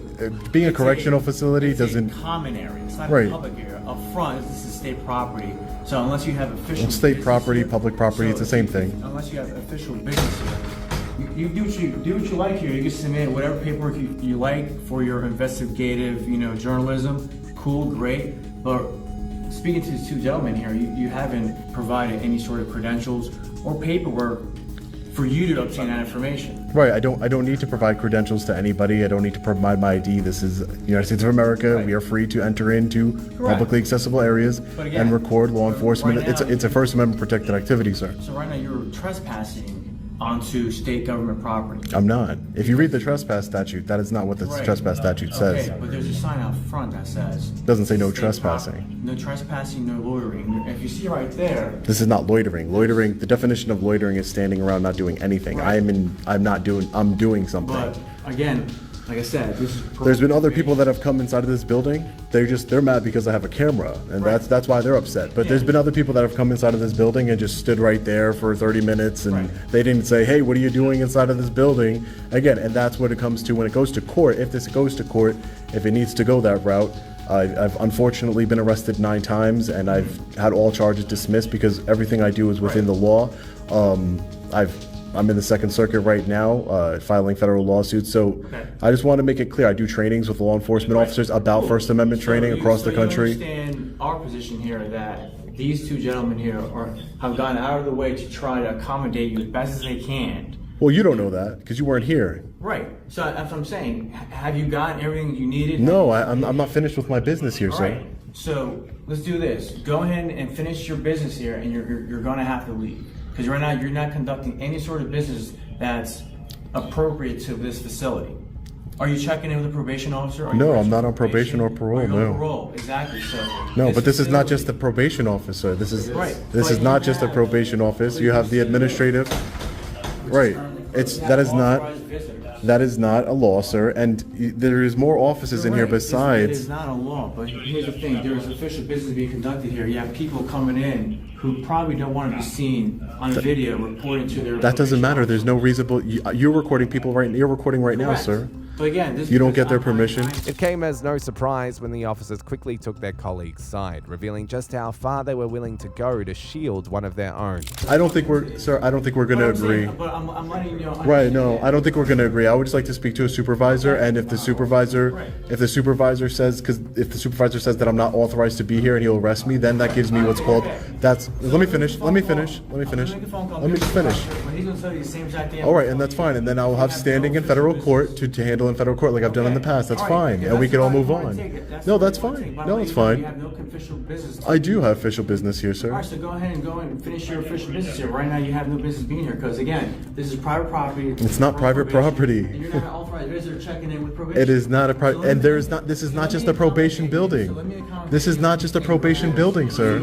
being a correctional facility doesn't. It's a common area. It's not Right. a public area. Up front, this is state property. So unless you have official State business property, here- public property, it's the same thing. Unless you have official business here, you do what you like here. You can submit whatever paperwork you like for your investigative, journalism. Cool, great. But speaking to these two gentlemen here, you haven't provided any sort of credentials or paperwork for you to obtain that information. Right. I don't need to provide credentials to anybody. I don't need to provide my ID. This is the United States of America. Right. We are free to enter into publicly accessible areas But again, and record law enforcement. right now- it's a First Amendment protected activity, sir. So right now you're trespassing onto state government property. I'm not. If you read the trespass statute, that is not what the Right. trespass statute says. Okay, but there's a sign out front that says Doesn't say no state trespassing. property. No trespassing, no loitering. If you see right there, This is not loitering. Loitering. The definition of loitering is standing around not doing anything. I'm doing something. but again, like I said, this is There's been other people that have come inside of this building. They're mad because I have a camera, and that's why they're upset. But there's been other people that have come inside of this building and just stood right there for 30 minutes, and they didn't say, "Hey, what are you doing inside of this building?" Again, and that's what it comes to when it goes to court. If this goes to court, if it needs to go that route, I've unfortunately been arrested 9 times, and I've had all charges dismissed because everything I do is within the law. I'm in the Second Circuit right now, filing federal lawsuits. So I just want to make it clear, I do trainings with law enforcement officers about First Amendment training across the country. You understand our position here that these two gentlemen here have gone out of the way to try to accommodate you as best as they can. Well, you don't know that because you weren't here. Right. So that's what I'm saying. Have you gotten everything you needed? No, I'm not finished with my business here, All sir. right. So let's do this. Go ahead and finish your business here, and you're going to have to leave. Because right now you're not conducting any sort of business that's appropriate to this facility. Are you checking in with a probation officer? Are you No, I'm registered not on for probation or parole, Are you no. on parole? Exactly. So No, but this is not facility- just the probation officer. This is Right. this But is not you just a have- probation office. You have the administrative. Right. That is not a law, sir. And there is more offices in here Right. It besides. is not a law, but here's the thing: there is official business being conducted here. You have people coming in who probably don't want to be seen on a video reporting to their. That doesn't matter. There's no reasonable. You're recording people right. You're recording right now, Correct. sir. But again, this You don't get their permission. It came as no surprise when the officers quickly took their colleague's side, revealing just how far they were willing to go to shield one of their own. I don't think we're, sir. I don't think we're going to agree. But I'm letting you know. Right, no, I don't think we're going to agree. I would just like to speak to a supervisor, and if the supervisor says, that I'm not authorized to be here and he'll arrest me, then that gives me what's called, let me finish. When he's going to tell you the same exact thing. All right, and that's fine, and then I'll have standing in federal court to handle in federal court like I've done in the past. That's fine, and we can all move on. No, that's fine. No, it's You fine. have no official business. I do have official business here, All sir. right, so go ahead and finish your official business here. Right now, you have no business being here because, again, this is private property. It's not private property. And you're not an authorized visitor checking in with probation. It is not and there is not. This is not just a probation building. This is not just a probation building, sir.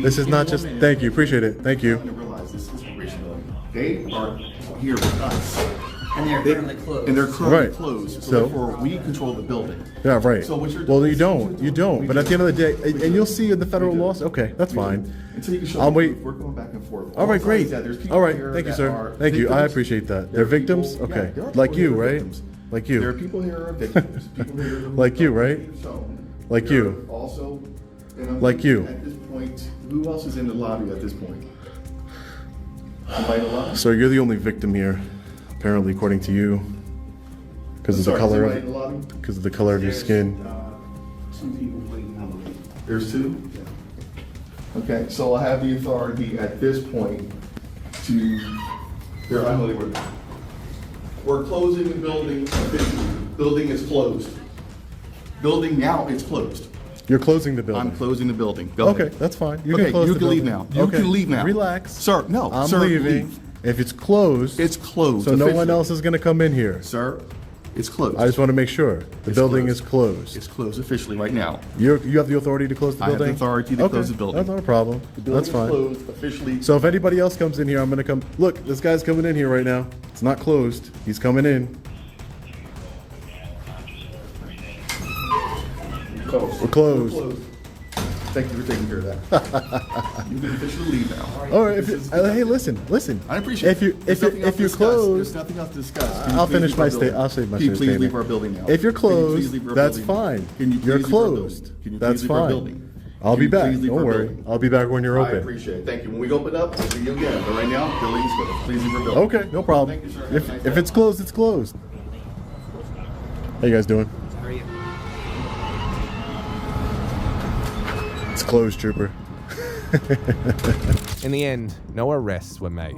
This is not just. Thank you, appreciate it. Thank you. Realize this is probation building. They are here with us. And they're currently closed. And they're currently Right. closed. So So? therefore, we control the building. Yeah, right. So what you're Well, doing you is- don't. You don't. But at the end of the day, and you'll see in the federal laws. Okay, that's fine. Until you can show I'll me wait. proof, we're going back and forth. All right, great. There's people All right, here thank you, that sir. are Thank you. I victims. appreciate that. There They're are people- victims. yeah, Okay, there are like people you, here right? victims. Like There are you. people here who are victims. People here who Like you, right? So, Like there you. are Also, Like you. At this point, who else is in the lobby at this point? Somebody in the lobby? So you're the only victim here, apparently, according to you, because of the Sorry, color somebody in the lobby? because of the color of your skin. Two people waiting on the way. There's two? Okay, so I have the authority at this point to, here, I'm really working. We're closing the building officially. Building is closed. Building now, it's closed. You're closing the building. I'm closing the building. Go Okay, ahead. that's fine. You Okay, can close you the can leave building. now. You Okay, can leave now. Relax. Sir, no, I'm sir, leaving. leave. If it's closed, It's closed. so no one officially. else is going to come in here. Sir, it's closed. I just want to make sure the building closed. is closed. It's closed officially right now. You have the authority to close the I have building? the authority to Okay, close the building. That's not a problem. The building That's fine. is closed officially. So if anybody else comes in here, I'm going to come. Look, this guy's coming in here right now. It's not closed. He's coming in. Closed. We're closed. Thank you for taking care of that. You can officially leave now. All right. Hey, listen. I appreciate it. If you're closed, there's nothing else to discuss. Can you I'll please finish leave my our statement. building? I'll save my Can you statement. please leave our building now? If you're Can you please closed, leave our that's building? fine. Can you please You're leave our closed. building? Can you That's please leave our fine. building? I'll Can be you back. please leave Don't our worry. building? I'll be back when you're I open. appreciate it. Thank you. When we open up, we'll see you again. But right now, building's closed. Please leave our building. Okay, no problem. Thank you, sir. Have a nice If day. it's closed, it's closed. How you guys doing? How are you? It's closed, trooper. In the end, no arrests were made.